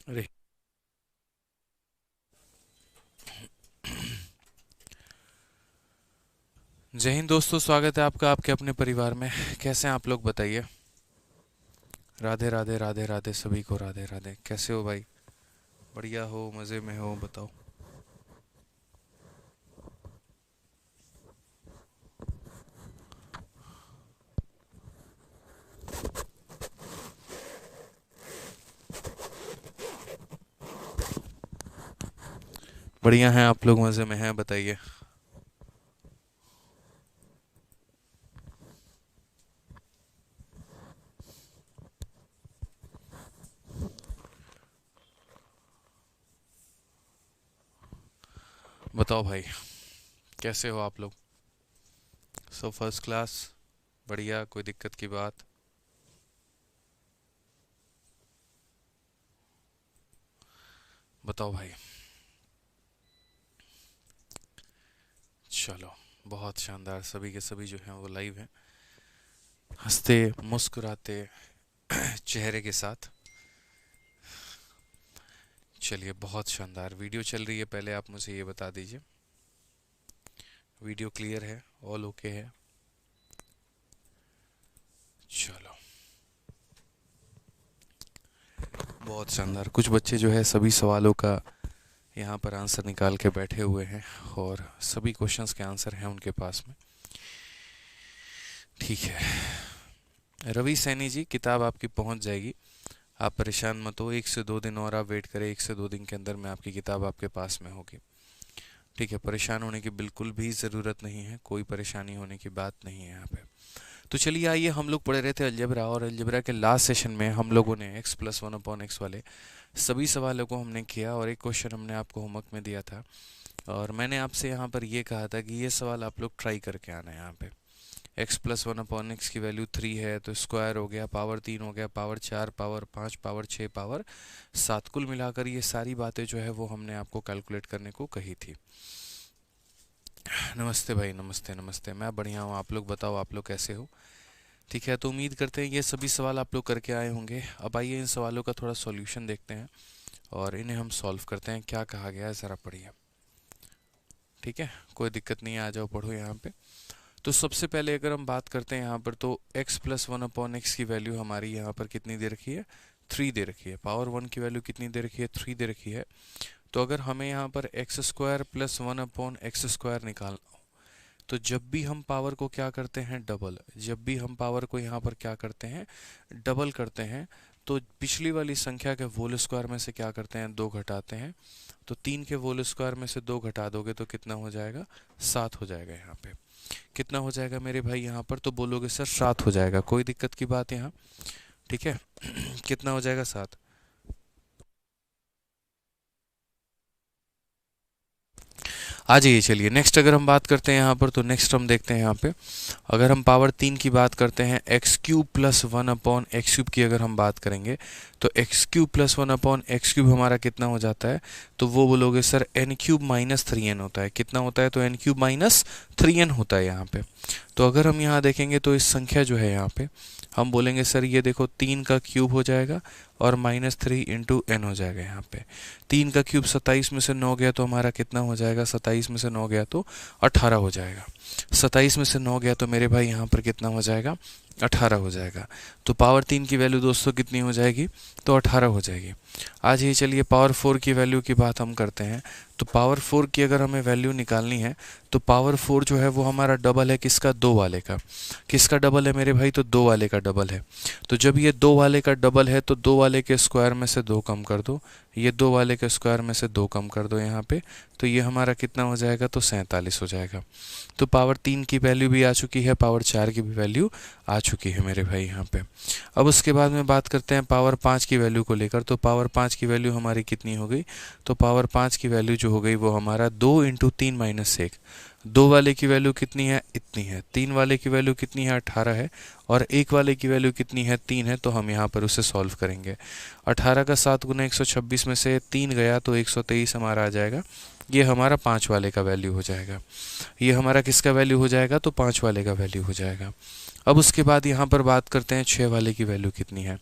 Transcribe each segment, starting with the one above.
अरे, जय हिंद दोस्तों, स्वागत है आपका आपके अपने परिवार में। कैसे हैं आप लोग, बताइए। राधे राधे राधे राधे, सभी को राधे राधे। कैसे हो भाई? बढ़िया हो, मज़े में हो? बताओ। बढ़िया हैं आप लोग, मज़े में हैं? बताइए। बताओ भाई, कैसे हो आप लोग? सब फर्स्ट क्लास? बढ़िया, कोई दिक्कत की बात? बताओ भाई। चलो, बहुत शानदार। सभी के सभी जो हैं वो लाइव हैं, हंसते मुस्कुराते चेहरे के साथ। चलिए, बहुत शानदार वीडियो चल रही है। पहले आप मुझे ये बता दीजिए, वीडियो क्लियर है? ऑल ओके है? चलो, बहुत शानदार। कुछ बच्चे जो है सभी सवालों का यहाँ पर आंसर निकाल के बैठे हुए हैं और सभी क्वेश्चंस के आंसर हैं उनके पास में। ठीक है, रवि सैनी जी, किताब आपकी पहुँच जाएगी। आप परेशान मत हो, 1 से 2 दिन और आप वेट करें। 1 से 2 दिन के अंदर में आपकी किताब आपके पास में होगी। ठीक है, परेशान होने की बिल्कुल भी ज़रूरत नहीं है, कोई परेशानी होने की बात नहीं है यहाँ पे। तो चलिए, आइए, हम लोग पढ़ रहे थे अलजेब्रा, और अलजेब्रा के लास्ट सेशन में हम लोगों ने x+1/x वाले सभी सवालों को हमने किया, और एक क्वेश्चन हमने आपको होमवर्क में दिया था। और मैंने आपसे यहाँ पर ये कहा था कि ये सवाल आप लोग ट्राई करके आना है यहाँ पे। x+1/x की वैल्यू 3 है, तो स्क्वायर हो गया, पावर 3 हो गया, पावर 4, पावर 5, पावर 6, पावर 7, कुल मिलाकर ये सारी बातें जो है वो हमने आपको कैलकुलेट करने को कही थी। नमस्ते भाई, नमस्ते नमस्ते। मैं बढ़िया हूँ, आप लोग बताओ, आप लोग कैसे हो? ठीक है, तो उम्मीद करते हैं ये सभी सवाल आप लोग करके आए होंगे। अब आइए, इन सवालों का थोड़ा सॉल्यूशन देखते हैं और इन्हें हम सॉल्व करते हैं। क्या कहा गया है, ज़रा पढ़िए। ठीक है, कोई दिक्कत नहीं है, आ जाओ पढ़ो यहाँ पे। तो सबसे पहले अगर हम बात करते हैं यहाँ पर, तो x+1/x की वैल्यू हमारी यहाँ पर कितनी दे रखी है? 3 दे रखी है। पावर 1 की वैल्यू कितनी दे रखी है? 3 दे रखी है। तो अगर हमें यहाँ पर x² + 1/x² निकालना हो, तो जब भी हम पावर को क्या करते हैं? डबल। जब भी हम पावर को यहाँ पर क्या करते हैं? डबल करते हैं, तो पिछली वाली संख्या के होल स्क्वायर में से क्या करते हैं? 2 घटाते हैं। तो 3 के होल स्क्वायर में से 2 घटा दोगे तो कितना हो जाएगा? 7 हो जाएगा। यहाँ पे कितना हो जाएगा मेरे भाई? यहाँ पर तो बोलोगे सर 7 हो जाएगा, कोई दिक्कत की बात यहाँ? ठीक है। कितना हो जाएगा? 7। आ जाइए, चलिए नेक्स्ट अगर हम बात करते हैं यहाँ पर, तो नेक्स्ट हम देखते हैं यहाँ पे। अगर हम पावर 3 की बात करते हैं, x³ + 1/x³ की अगर हम बात करेंगे, तो x³ + 1/x³ हमारा कितना हो जाता है? तो वो बोलोगे सर n³ - 3n होता है। कितना होता है? तो n³ - 3n होता है यहाँ पे। तो अगर हम यहाँ देखेंगे तो इस संख्या जो है यहाँ पे, हम बोलेंगे सर ये देखो 3 का क्यूब हो जाएगा और -3 इंटू n हो जाएगा यहाँ पे। 3 का क्यूब 27 में से 9 गया तो हमारा कितना हो जाएगा? 27 में से 9 गया तो 18 हो जाएगा। 27 में से 9 गया तो मेरे भाई यहाँ पर कितना हो जाएगा? 18 हो जाएगा। तो पावर 3 की वैल्यू दोस्तों कितनी हो जाएगी? तो 18 हो जाएगी। आज ये चलिए पावर 4 की वैल्यू की बात हम करते हैं। तो पावर 4 की अगर हमें वैल्यू निकालनी है, तो पावर 4 जो है वो हमारा डबल है किसका? 2 वाले का। किसका डबल है मेरे भाई? तो 2 वाले का डबल है। तो जब ये 2 वाले का डबल है, तो 2 वाले के स्क्वायर में से 2 कम कर दो, ये 2 वाले के स्क्वायर में से 2 कम कर दो यहाँ पे, तो ये हमारा कितना हो जाएगा? तो 47 हो जाएगा। तो पावर 3 की वैल्यू भी आ चुकी है, पावर 4 की भी वैल्यू आ चुकी है मेरे भाई यहाँ पे। अब उसके बाद में बात करते हैं पावर 5 की वैल्यू को लेकर। तो पावर 5 की वैल्यू हमारी कितनी हो गई? तो पावर 5 की वैल्यू जो हो गई वो हमारा 2 इंटू 3 माइनस 1। 2 वाले की वैल्यू कितनी है? इतनी है। 3 वाले की वैल्यू कितनी है? 18 है। और 1 वाले की वैल्यू कितनी है? 3 है। तो हम यहाँ पर उसे सॉल्व करेंगे। 18 का 7 गुना 126 में से 3 गया तो 123 हमारा आ जाएगा। ये हमारा 5 वाले का वैल्यू हो जाएगा। ये हमारा किसका वैल्यू हो जाएगा? तो 5 वाले का वैल्यू हो जाएगा। अब उसके बाद यहाँ पर बात करते हैं 6 वाले की वैल्यू कितनी है।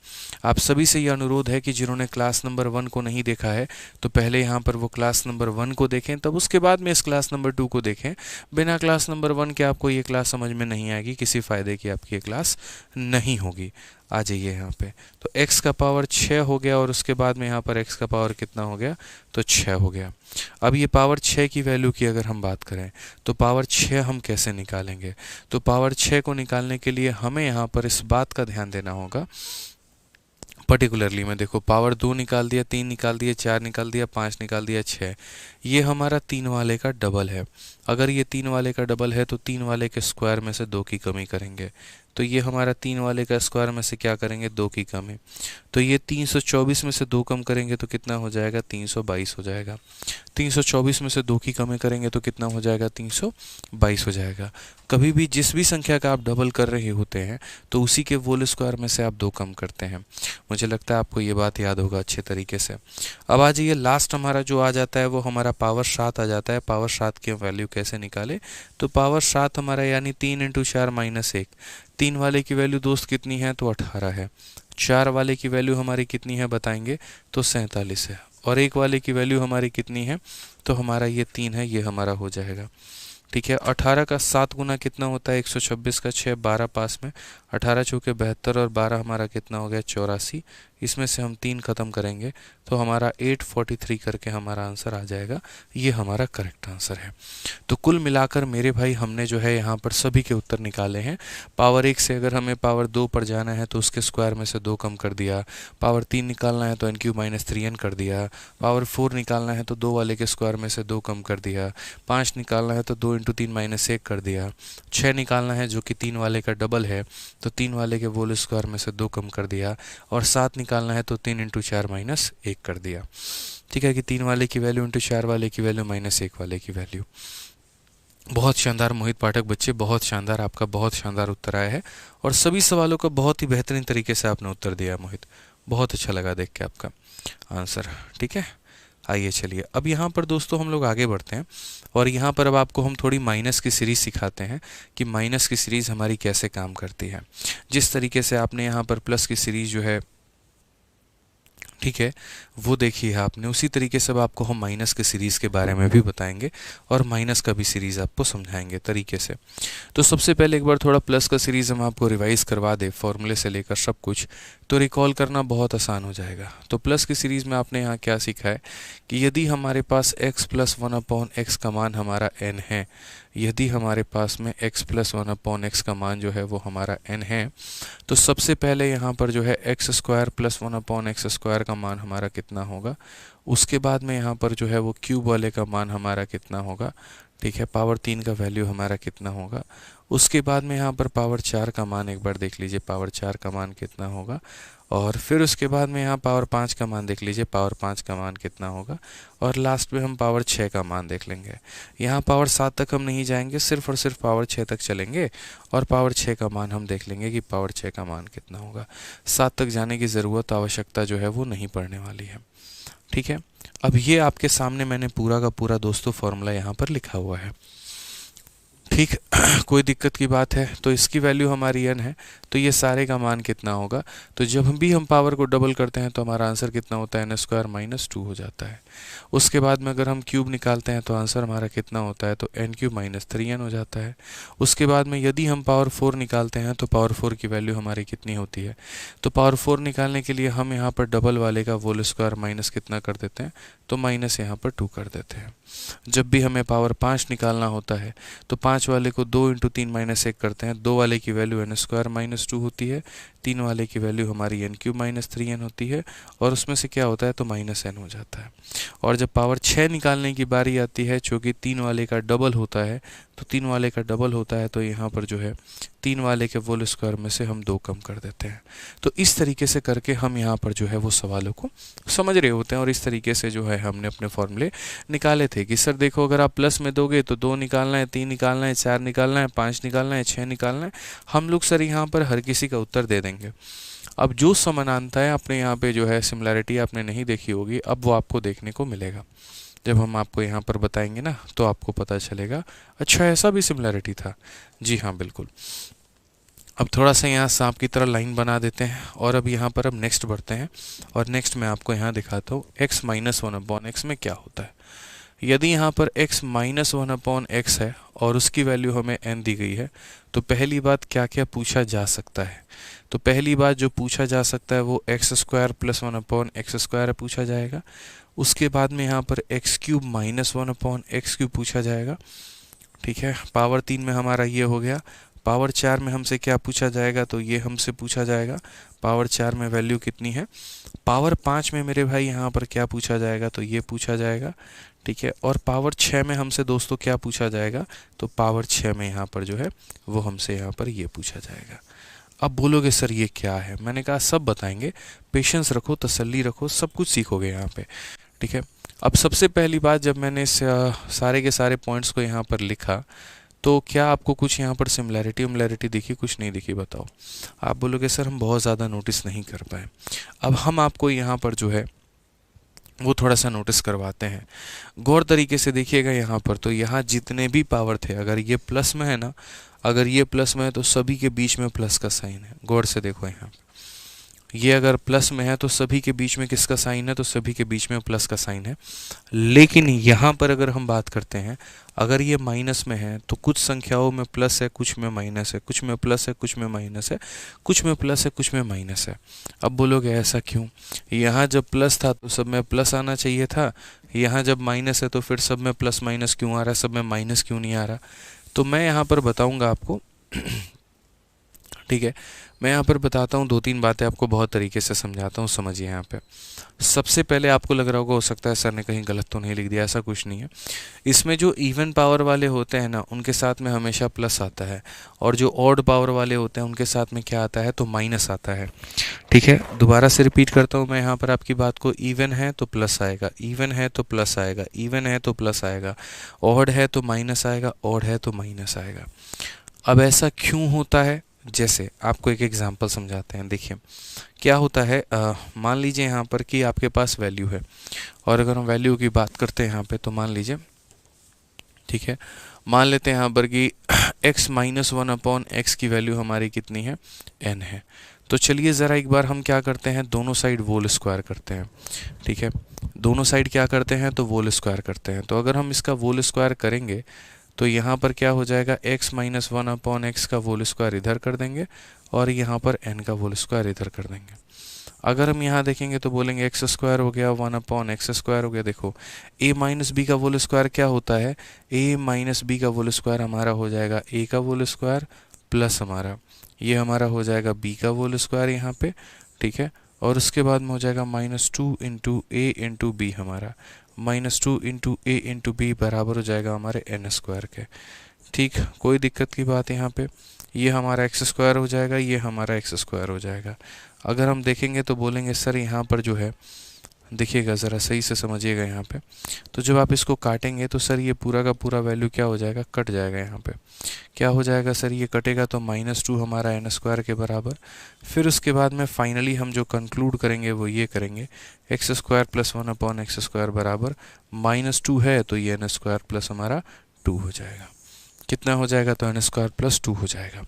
आप सभी से ये अनुरोध है कि जिन्होंने क्लास नंबर 1 को नहीं देखा है तो पहले यहाँ पर वो क्लास नंबर 1 को देखें, तब उसके बाद में इस क्लास नंबर 2 को देखें। बिना क्लास नंबर 1 के आपको ये क्लास समझ में नहीं आएगी, किसी फ़ायदे की आपकी ये क्लास नहीं होगी। आ जाइए यहाँ पे, तो x का पावर 6 हो गया और उसके बाद में यहाँ पर x का पावर कितना हो गया, तो 6 हो गया। अब ये पावर 6 की वैल्यू की अगर हम बात करें तो पावर 6 हम कैसे निकालेंगे, तो पावर 6 को निकालने के लिए हमें यहाँ पर इस बात का ध्यान देना होगा। पर्टिकुलरली मैं देखो पावर 2 निकाल दिया, 3 निकाल दिया, 4 निकाल दिया, 5 निकाल दिया, 6, ये हमारा 3 वाले का डबल है। अगर ये 3 वाले का डबल है तो 3 वाले के स्क्वायर में से 2 की कमी करेंगे, तो ये हमारा 3 वाले का स्क्वायर में से क्या करेंगे, 2 की कमी। तो ये 324 में से 2 कम करेंगे तो कितना हो जाएगा, 322 हो जाएगा। 324 में से 2 की कमी करेंगे तो कितना हो जाएगा, 322 हो जाएगा। कभी भी जिस भी संख्या का आप डबल कर रहे होते हैं तो उसी के होल स्क्वायर में से आप 2 कम करते हैं। मुझे लगता है आपको ये बात याद होगा अच्छे तरीके से। अब आ जाइए, लास्ट हमारा जो आ जाता है वो हमारा पावर 7 आ जाता है। पावर 7 की वैल्यू कैसे निकाले, तो पावर 7 हमारा यानी 3 × 4 - 1। 3 वाले की वैल्यू दोस्त कितनी है, तो 18 है। 4 वाले की वैल्यू हमारी कितनी है बताएंगे, तो 47 है। और 1 वाले की वैल्यू हमारी कितनी है, तो हमारा ये 3 है, ये हमारा हो जाएगा। ठीक है, 18 का 7 गुना कितना होता है, 126 का 6, 12 पास में, 18 चौके 72 और 12 हमारा कितना हो गया, 84। इसमें से हम 3 खत्म करेंगे तो हमारा 843 करके हमारा आंसर आ जाएगा। ये हमारा करेक्ट आंसर है। तो कुल मिलाकर मेरे भाई हमने जो है यहाँ पर सभी के उत्तर निकाले हैं। पावर 1 से अगर हमें पावर 2 पर जाना है तो उसके स्क्वायर में से 2 कम कर दिया। पावर 3 निकालना है तो n³ - 3n कर दिया। पावर 4 निकालना है तो 2 वाले के स्क्वायर में से 2 कम कर दिया। 5 निकालना है तो 2 × 3 - 1 कर दिया। 6 निकालना है जो कि 3 वाले का डबल है तो 3 वाले के होल स्क्वायर में से 2 कम कर दिया। और 7 निकालना है तो 3 × 4 - 1 कर दिया। ठीक है कि 3 वाले की वैल्यू × 4 वाले की वैल्यू -1 वाले की वैल्यू। बहुत शानदार मोहित पाठक बच्चे, बहुत शानदार, आपका बहुत शानदार उत्तर आया है और सभी सवालों का बहुत ही बेहतरीन तरीके से आपने उत्तर दिया मोहित। बहुत अच्छा लगा देख के आपका आंसर। ठीक है, आइए चलिए अब यहाँ पर दोस्तों हम लोग आगे बढ़ते हैं और यहाँ पर अब आपको हम थोड़ी माइनस की सीरीज़ सिखाते हैं कि माइनस की सीरीज़ हमारी कैसे काम करती है। जिस तरीके से आपने यहाँ पर प्लस की सीरीज़ जो है, ठीक है, वो देखी है आपने, उसी तरीके से अब आपको हम माइनस के सीरीज़ के बारे में भी बताएंगे और माइनस का भी सीरीज़ आपको समझाएंगे तरीके से। तो सबसे पहले एक बार थोड़ा प्लस का सीरीज़ हम आपको रिवाइज करवा दे, फॉर्मूले से लेकर सब कुछ, तो रिकॉल करना बहुत आसान हो जाएगा। तो प्लस की सीरीज़ में आपने यहाँ क्या सीखा है कि यदि हमारे पास x + 1/x का मान हमारा n है, यदि हमारे पास में x + 1/x का मान जो है वो हमारा n है, तो सबसे पहले यहाँ पर जो है x² + 1/x² का मान हमारा कितना होगा। उसके बाद में यहाँ पर जो है वो क्यूब वाले का मान हमारा कितना होगा। ठीक है, पावर 3 का वैल्यू हमारा कितना होगा। उसके बाद में यहाँ पर पावर 4 का मान एक बार देख लीजिए, पावर 4 का मान कितना होगा। और फिर उसके बाद में यहाँ पावर 5 का मान देख लीजिए, पावर 5 का मान कितना होगा। और लास्ट में हम पावर 6 का मान देख लेंगे। यहाँ पावर 7 तक हम नहीं जाएंगे, सिर्फ और सिर्फ पावर 6 तक चलेंगे और पावर 6 का मान हम देख लेंगे कि पावर 6 का मान कितना होगा। 7 तक जाने की ज़रूरत, आवश्यकता जो है वो नहीं पड़ने वाली है। ठीक है, अब ये आपके सामने मैंने पूरा का पूरा दोस्तों फॉर्मूला यहाँ पर लिखा हुआ है। ठीक, कोई दिक्कत की बात है, तो इसकी वैल्यू हमारी n है, तो ये सारे का मान कितना होगा। तो जब भी हम पावर को डबल करते हैं तो हमारा आंसर कितना होता है, n² - 2 हो जाता है। उसके बाद में अगर हम क्यूब निकालते हैं तो आंसर हमारा कितना होता है, तो n³ - 3n हो जाता है। उसके बाद में यदि हम पावर 4 निकालते हैं तो पावर 4 की वैल्यू हमारी कितनी होती है। तो पावर 4 निकालने के लिए हम यहाँ पर डबल वाले का होल स्क्वायर माइनस कितना कर देते हैं, तो माइनस यहाँ पर 2 कर देते हैं। जब भी हमें पावर 5 निकालना होता है तो 5 वाले को 2 × 3 - 1 करते हैं। 2 वाले की वैल्यू n² - 2 होती है, 3 वाले की वैल्यू हमारी n³ - 3n होती है और उसमें से क्या होता है, तो -n हो जाता है। और जब पावर 6 निकालने की बारी आती है, चूँकि 3 वाले का डबल होता है, तो 3 वाले का डबल होता है तो यहाँ पर जो है 3 वाले के होल स्क्वायर में से हम 2 कम कर देते हैं। तो इस तरीके से करके हम यहाँ पर जो है वो सवालों को समझ रहे होते हैं और इस तरीके से जो है हमने अपने फॉर्मूले निकाले थे कि सर देखो अगर आप प्लस में दोगे तो 2 निकालना है, 3 निकालना है, 4 निकालना है, 5 निकालना है, 6 निकालना है। हम लोग सर यहाँ पर हर किसी का उत्तर दे देंगे। अब जो समानांतर है अपने यहाँ पे जो है सिमिलैरिटी आपने नहीं देखी होगी, अब वो आपको देखने को मिलेगा। जब हम आपको यहाँ पर बताएंगे ना तो आपको पता चलेगा, अच्छा ऐसा भी सिमिलैरिटी था। जी हाँ बिल्कुल। अब थोड़ा सा यहाँ सांप की तरह लाइन बना देते हैं और अब यहाँ पर अब नेक्स्ट बढ़ते हैं और नेक्स्ट मैं आपको यहाँ दिखाता हूँ x minus one upon x में क्या होता है। यदि यहाँ पर x minus one upon x है और उसकी वैल्यू हमें n दी गई है, तो पहली बात क्या क्या पूछा जा सकता है। तो पहली बात जो पूछा जा सकता है वो x square plus one upon x square पूछा जाएगा। उसके बाद में यहाँ पर x cube minus one upon x cube पूछा जाएगा। ठीक है, पावर 3 में हमारा ये हो गया। पावर 4 में हमसे क्या पूछा जाएगा, तो ये हमसे पूछा जाएगा पावर 4 में वैल्यू कितनी है। पावर 5 में मेरे भाई यहाँ पर क्या पूछा जाएगा, तो ये पूछा जाएगा। ठीक है, और पावर 6 में हमसे दोस्तों क्या पूछा जाएगा, तो पावर 6 में यहाँ पर जो है वो हमसे यहाँ पर ये पूछा जाएगा। अब बोलोगे सर ये क्या है, मैंने कहा सब बताएंगे, पेशेंस रखो, तसल्ली रखो, सब कुछ सीखोगे यहाँ पे। ठीक है, अब सबसे पहली बात जब मैंने इस सारे के सारे पॉइंट्स को यहाँ पर लिखा, तो क्या आपको कुछ यहाँ पर सिमिलैरिटी दिखी, कुछ नहीं दिखी, बताओ। आप बोलोगे सर हम बहुत ज़्यादा नोटिस नहीं कर पाए। अब हम आपको यहाँ पर जो है वो थोड़ा सा नोटिस करवाते हैं। गौर तरीके से देखिएगा यहाँ पर, तो यहाँ जितने भी पावर थे, अगर ये प्लस में है ना, अगर ये प्लस में है तो सभी के बीच में प्लस का साइन है। गौर से देखो यहाँ पे, ये अगर प्लस में है तो सभी के बीच में किसका साइन है, तो सभी के बीच में प्लस का साइन है। लेकिन यहाँ पर अगर हम बात करते हैं, अगर ये माइनस में है तो कुछ संख्याओं में प्लस है, कुछ में माइनस है, कुछ में प्लस है, कुछ में माइनस है, कुछ में प्लस है, कुछ में माइनस है। अब बोलोगे ऐसा क्यों, यहाँ जब प्लस था तो सब में प्लस आना चाहिए था, यहाँ जब माइनस है तो फिर सब में प्लस माइनस क्यों आ रहा है, सब में माइनस क्यों नहीं आ रहा। तो मैं यहाँ पर बताऊँगा आपको। ठीक है, मैं यहाँ पर बताता हूँ, दो तीन बातें आपको बहुत तरीके से समझाता हूँ, समझिए। यहाँ पे सबसे पहले आपको लग रहा होगा हो सकता है सर ने कहीं गलत तो नहीं लिख दिया, ऐसा कुछ नहीं है। इसमें जो इवन पावर वाले होते हैं ना, उनके साथ में हमेशा प्लस आता है, और जो ऑड पावर वाले होते हैं उनके साथ में क्या आता है, तो माइनस आता है। ठीक है, दोबारा से रिपीट करता हूँ मैं यहाँ पर आपकी बात को। इवन है तो प्लस आएगा, इवन है तो प्लस आएगा, इवन है तो प्लस आएगा, ऑड है तो माइनस आएगा, ऑड है तो माइनस आएगा। अब ऐसा क्यों होता है, जैसे आपको एक एग्जांपल समझाते हैं। देखिए क्या होता है, मान लीजिए यहाँ पर कि आपके पास वैल्यू है, और अगर हम वैल्यू की बात करते हैं यहाँ पे, तो मान लीजिए, ठीक है, मान लेते हैं यहाँ पर कि x minus one upon x की वैल्यू हमारी कितनी है, n है। तो चलिए ज़रा एक बार हम क्या करते हैं, दोनों साइड वोल स्क्वायर करते हैं। ठीक है, दोनों साइड क्या करते हैं, तो वोल स्क्वायर करते हैं। तो अगर हम इसका वोल स्क्वायर करेंगे तो यहाँ पर क्या हो जाएगा, x minus one upon x का होल स्क्वायर इधर कर देंगे, और यहाँ पर n का होल स्क्वायर इधर कर देंगे। अगर हम यहाँ देखेंगे तो बोलेंगे एक्स स्क्वायर हो गया, वन अपॉन एक्स स्क्वायर हो गया। देखो a माइनस बी का होल स्क्वायर क्या होता है, a माइनस बी का होल स्क्वायर हमारा हो जाएगा a का होल स्क्वायर प्लस हमारा ये हमारा हो जाएगा b का होल स्क्वायर यहाँ पे। ठीक है, और उसके बाद में हो जाएगा माइनस टू इंटू ए इंटू बी, हमारा माइनस टू इंटू ए इंटू बी बराबर हो जाएगा हमारे एन स्क्वायर के। ठीक, कोई दिक्कत की बात यहाँ पे, ये हमारा एक्स स्क्वायर हो जाएगा, ये हमारा एक्स स्क्वायर हो जाएगा। अगर हम देखेंगे तो बोलेंगे सर यहाँ पर जो है, देखिएगा ज़रा सही से समझिएगा यहाँ पे, तो जब आप इसको काटेंगे तो सर ये पूरा का पूरा वैल्यू क्या हो जाएगा, कट जाएगा। यहाँ पे क्या हो जाएगा सर, ये कटेगा तो माइनस टू हमारा एन स्क्वायर के बराबर। फिर उसके बाद में फाइनली हम जो कंक्लूड करेंगे वो ये करेंगे, x square plus one upon x square बराबर माइनस टू है तो ये एन स्क्वायर प्लस हमारा टू हो जाएगा। कितना हो जाएगा, तो एन स्क्वायर प्लस टू हो जाएगा।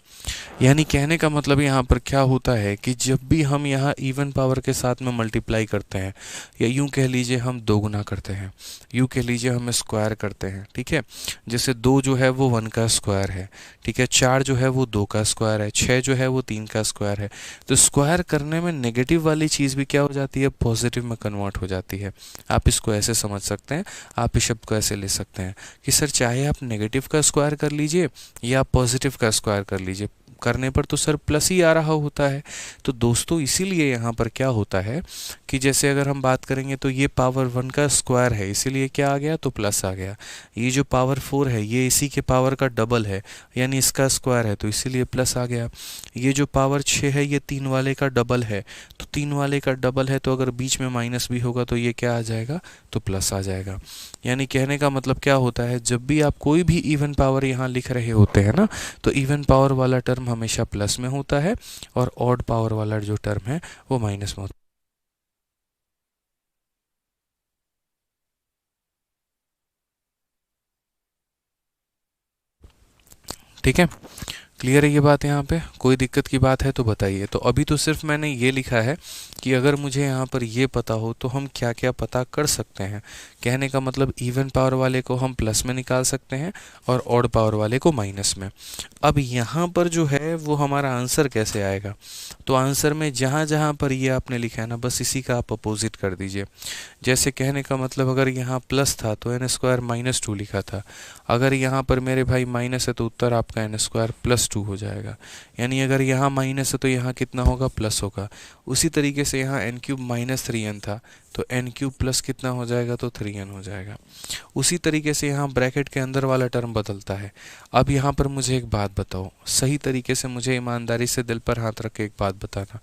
यानी कहने का मतलब यहाँ पर क्या होता है कि जब भी हम यहाँ इवन पावर के साथ में मल्टीप्लाई करते हैं, या यूँ कह लीजिए हम दोगुना करते हैं, यूँ कह लीजिए हम स्क्वायर करते हैं। ठीक है, जैसे दो जो है वो वन का स्क्वायर है, ठीक है, चार जो है वो दो का स्क्वायर है, छः जो है वो तीन का स्क्वायर है। तो स्क्वायर करने में नेगेटिव वाली चीज़ भी क्या हो जाती है, पॉजिटिव में कन्वर्ट हो जाती है। आप इसको ऐसे समझ सकते हैं, आप इस शब्द को ऐसे ले सकते हैं कि सर चाहे आप नेगेटिव का स्क्वायर कर लीजिए या पॉजिटिव का स्क्वायर कर लीजिए, करने पर तो सर प्लस ही आ रहा होता है। तो दोस्तों इसीलिए यहाँ पर क्या होता है कि जैसे अगर हम बात करेंगे तो ये पावर वन का स्क्वायर है, इसीलिए क्या आ गया, तो प्लस आ गया। ये जो पावर फोर है ये इसी के पावर का डबल है, यानी इसका स्क्वायर है, तो इसीलिए प्लस आ गया। ये जो पावर 6 है ये तीन वाले का डबल है, तो तीन वाले का डबल है, तो अगर बीच में माइनस भी होगा तो ये क्या आ जाएगा, तो प्लस आ जाएगा। यानी कहने का मतलब क्या होता है, जब भी आप कोई भी इवन पावर यहाँ लिख रहे होते हैं ना, तो इवन पावर वाला टर्म हमेशा प्लस में होता है, और ऑड पावर वाला जो टर्म है वो माइनस में होता है। ठीक है, क्लियर है ये बात? यहाँ पे कोई दिक्कत की बात है तो बताइए। तो अभी तो सिर्फ मैंने ये लिखा है कि अगर मुझे यहाँ पर ये पता हो तो हम क्या क्या पता कर सकते हैं। कहने का मतलब इवन पावर वाले को हम प्लस में निकाल सकते हैं और ऑड पावर वाले को माइनस में। अब यहाँ पर जो है वो हमारा आंसर कैसे आएगा, तो आंसर में जहाँ जहाँ पर ये आपने लिखा है ना, बस इसी का आप अपोजिट कर दीजिए। जैसे कहने का मतलब अगर यहाँ प्लस था तो एन स्क्वायर माइनस टू लिखा था, अगर यहाँ पर मेरे भाई माइनस है तो उत्तर आपका एन स्क्वायर प्लस टू हो जाएगा। यानी अगर यहाँ माइनस है तो यहाँ कितना होगा, प्लस होगा। उसी तरीके से यहाँ n cube minus three n था तो एन क्यूब प्लस कितना हो जाएगा, तो थ्री एन हो जाएगा। उसी तरीके से यहाँ ब्रैकेट के अंदर वाला टर्म बदलता है। अब यहाँ पर मुझे एक बात बताओ, सही तरीके से मुझे ईमानदारी से दिल पर हाथ रख के एक बात बताना,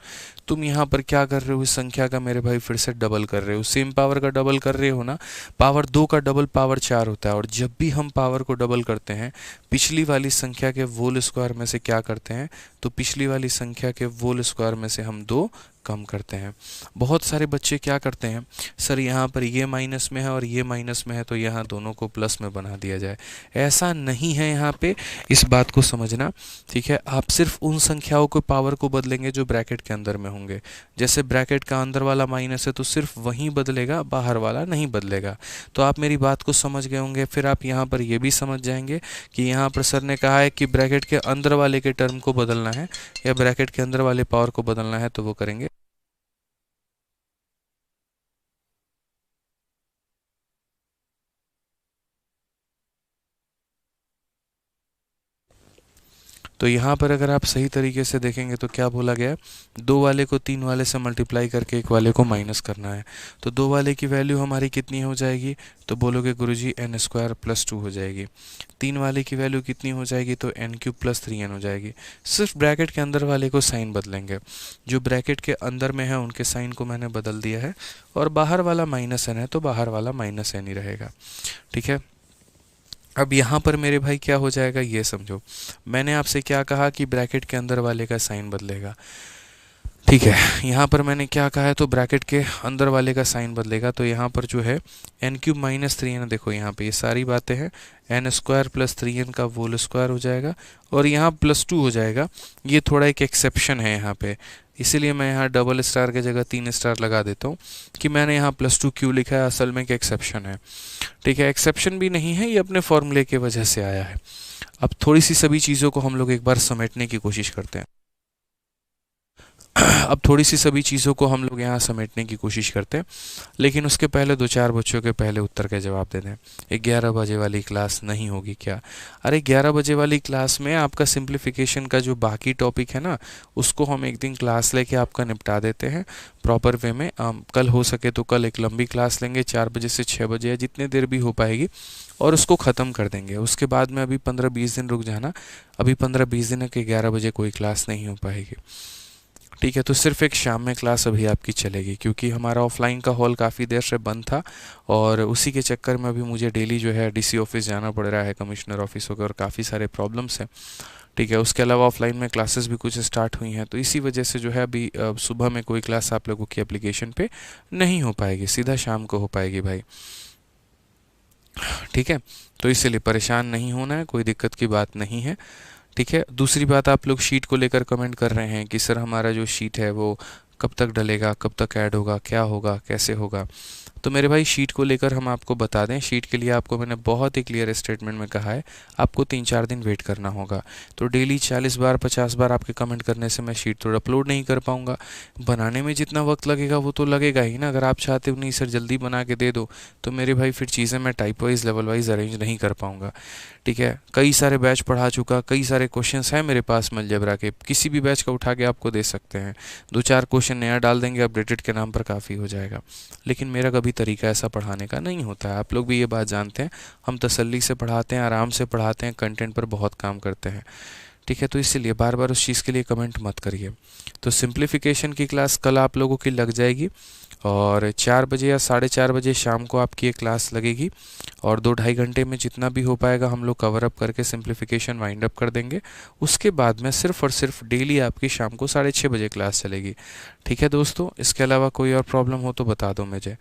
तुम यहाँ पर क्या कर रहे हो, इस संख्या का मेरे भाई फिर से डबल कर रहे हो, सेम पावर का डबल कर रहे हो ना। पावर दो का डबल पावर चार होता है, और जब भी हम पावर को डबल करते हैं पिछली वाली संख्या के वोल स्क्वायर में से क्या करते हैं, तो पिछली वाली संख्या के वोल स्क्वायर में से हम दो कम करते हैं। बहुत सारे बच्चे क्या करते हैं, सर यहाँ पर ये माइनस में है और ये माइनस में है तो यहाँ दोनों को प्लस में बना दिया जाए। ऐसा नहीं है यहाँ पे, इस बात को समझना, ठीक है। आप सिर्फ उन संख्याओं को पावर को बदलेंगे जो ब्रैकेट के अंदर में होंगे। जैसे ब्रैकेट का अंदर वाला माइनस है तो सिर्फ वहीं बदलेगा, बाहर वाला नहीं बदलेगा। तो आप मेरी बात को समझ गए होंगे। फिर आप यहाँ पर ये भी समझ जाएंगे कि यहाँ पर सर ने कहा है कि ब्रैकेट के अंदर वाले के टर्म को बदलना है या ब्रैकेट के अंदर वाले पावर को बदलना है, तो वो करेंगे। तो यहाँ पर अगर आप सही तरीके से देखेंगे तो क्या बोला गया है, दो वाले को तीन वाले से मल्टीप्लाई करके एक वाले को माइनस करना है। तो दो वाले की वैल्यू हमारी कितनी हो जाएगी, तो बोलोगे गुरुजी एन स्क्वायर प्लस टू हो जाएगी। तीन वाले की वैल्यू कितनी हो जाएगी, तो n cube plus three n हो जाएगी। सिर्फ ब्रैकेट के अंदर वाले को साइन बदलेंगे, जो ब्रैकेट के अंदर में है उनके साइन को मैंने बदल दिया है, और बाहर वाला माइनस एन है तो बाहर वाला माइनस एन ही रहेगा, ठीक है। अब यहाँ पर मेरे भाई क्या हो जाएगा ये समझो, मैंने आपसे क्या कहा कि ब्रैकेट के अंदर वाले का साइन बदलेगा, ठीक है। यहाँ पर मैंने क्या कहा है, तो ब्रैकेट के अंदर वाले का साइन बदलेगा। तो यहाँ पर जो है n cube minus three n, देखो यहाँ पे ये सारी बातें हैं, n square plus three n का वोल स्क्वायर हो जाएगा और यहाँ प्लस टू हो जाएगा। ये थोड़ा एक एक्सेप्शन है यहाँ पे, इसीलिए मैं यहाँ डबल स्टार की जगह तीन स्टार लगा देता हूँ कि मैंने यहाँ प्लस टू क्यों लिखा है, असल में एक एक्सेप्शन है, ठीक है। एक्सेप्शन भी नहीं है, ये अपने फॉर्मूले की वजह से आया है। अब थोड़ी सी सभी चीज़ों को हम लोग एक बार समेटने की कोशिश करते हैं। अब थोड़ी सी सभी चीज़ों को हम लोग यहाँ समेटने की कोशिश करते हैं, लेकिन उसके पहले दो चार बच्चों के पहले उत्तर के जवाब दे दें। 11 बजे वाली क्लास नहीं होगी क्या? अरे 11 बजे वाली क्लास में आपका सिंप्लीफिकेशन का जो बाकी टॉपिक है ना, उसको हम एक दिन क्लास लेके आपका निपटा देते हैं प्रॉपर वे में। कल हो सके तो कल एक लंबी क्लास लेंगे 4 बजे से 6 बजे या जितने देर भी हो पाएगी, और उसको ख़त्म कर देंगे। उसके बाद में अभी 15-20 दिन रुक जाना, अभी 15-20 दिन के 11 बजे कोई क्लास नहीं हो पाएगी, ठीक है। तो सिर्फ एक शाम में क्लास अभी आपकी चलेगी, क्योंकि हमारा ऑफलाइन का हॉल काफ़ी देर से बंद था और उसी के चक्कर में अभी मुझे डेली जो है डीसी ऑफिस जाना पड़ रहा है, कमिश्नर ऑफिस होकर, और काफ़ी सारे प्रॉब्लम्स हैं, ठीक है। उसके अलावा ऑफलाइन में क्लासेस भी कुछ स्टार्ट हुई हैं, तो इसी वजह से जो है अभी सुबह में कोई क्लास आप लोगों की एप्लीकेशन पे नहीं हो पाएगी, सीधा शाम को हो पाएगी भाई, ठीक है। तो इसलिए परेशान नहीं होना है, कोई दिक्कत की बात नहीं है, ठीक है। दूसरी बात, आप लोग शीट को लेकर कमेंट कर रहे हैं कि सर हमारा जो शीट है वो कब तक डलेगा, कब तक ऐड होगा, क्या होगा, कैसे होगा। तो मेरे भाई शीट को लेकर हम आपको बता दें, शीट के लिए आपको मैंने बहुत ही क्लियर स्टेटमेंट में कहा है, आपको 3-4 दिन वेट करना होगा। तो डेली 40 बार 50 बार आपके कमेंट करने से मैं शीट तो अपलोड नहीं कर पाऊँगा। बनाने में जितना वक्त लगेगा वो तो लगेगा ही ना। अगर आप चाहते हो नहीं सर जल्दी बना के दे दो, तो मेरे भाई फिर चीज़ें मैं type wise level wise arrange नहीं कर पाऊँगा, ठीक है। कई सारे बैच पढ़ा चुका, कई सारे क्वेश्चंस हैं मेरे पास अलजेब्रा के, किसी भी बैच का उठा के आपको दे सकते हैं। 2-4 क्वेश्चन नया डाल देंगे, अपडेटेड के नाम पर काफ़ी हो जाएगा। लेकिन मेरा कभी तरीका ऐसा पढ़ाने का नहीं होता है, आप लोग भी ये बात जानते हैं। हम तसल्ली से पढ़ाते हैं, आराम से पढ़ाते हैं, कंटेंट पर बहुत काम करते हैं, ठीक है। तो इसलिए बार बार उस चीज़ के लिए कमेंट मत करिए। तो सिंप्लीफिकेशन की क्लास कल आप लोगों की लग जाएगी, और 4 बजे या 4:30 बजे शाम को आपकी ये क्लास लगेगी, और 2-2.5 घंटे में जितना भी हो पाएगा हम लोग कवर अप करके सिंप्लीफिकेशन वाइंड अप कर देंगे। उसके बाद में सिर्फ और सिर्फ डेली आपकी शाम को 6:30 बजे क्लास चलेगी, ठीक है दोस्तों। इसके अलावा कोई और प्रॉब्लम हो तो बता दो मुझे,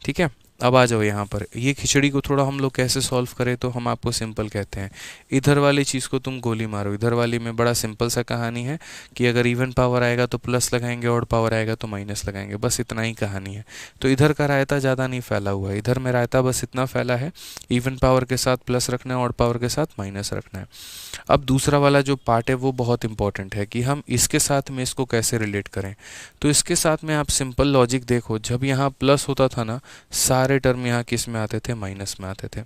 ठीक है। अब आ जाओ यहाँ पर, ये खिचड़ी को थोड़ा हम लोग कैसे सॉल्व करें, तो हम आपको सिंपल कहते हैं, इधर वाली चीज़ को तुम गोली मारो। इधर वाली में बड़ा सिंपल सा कहानी है कि अगर इवन पावर आएगा तो प्लस लगाएंगे, ऑड पावर आएगा तो माइनस लगाएंगे, बस इतना ही कहानी है। तो इधर का रायता ज़्यादा नहीं फैला हुआ है, इधर में रायता बस इतना फैला है, इवन पावर के साथ प्लस रखना है, ऑड पावर के साथ माइनस रखना है। अब दूसरा वाला जो पार्ट है वो बहुत इंपॉर्टेंट है कि हम इसके साथ में इसको कैसे रिलेट करें। तो इसके साथ में आप सिंपल लॉजिक देखो, जब यहाँ प्लस होता था ना, सारे टर्म यहाँ किस में आते थे, माइनस में आते थे।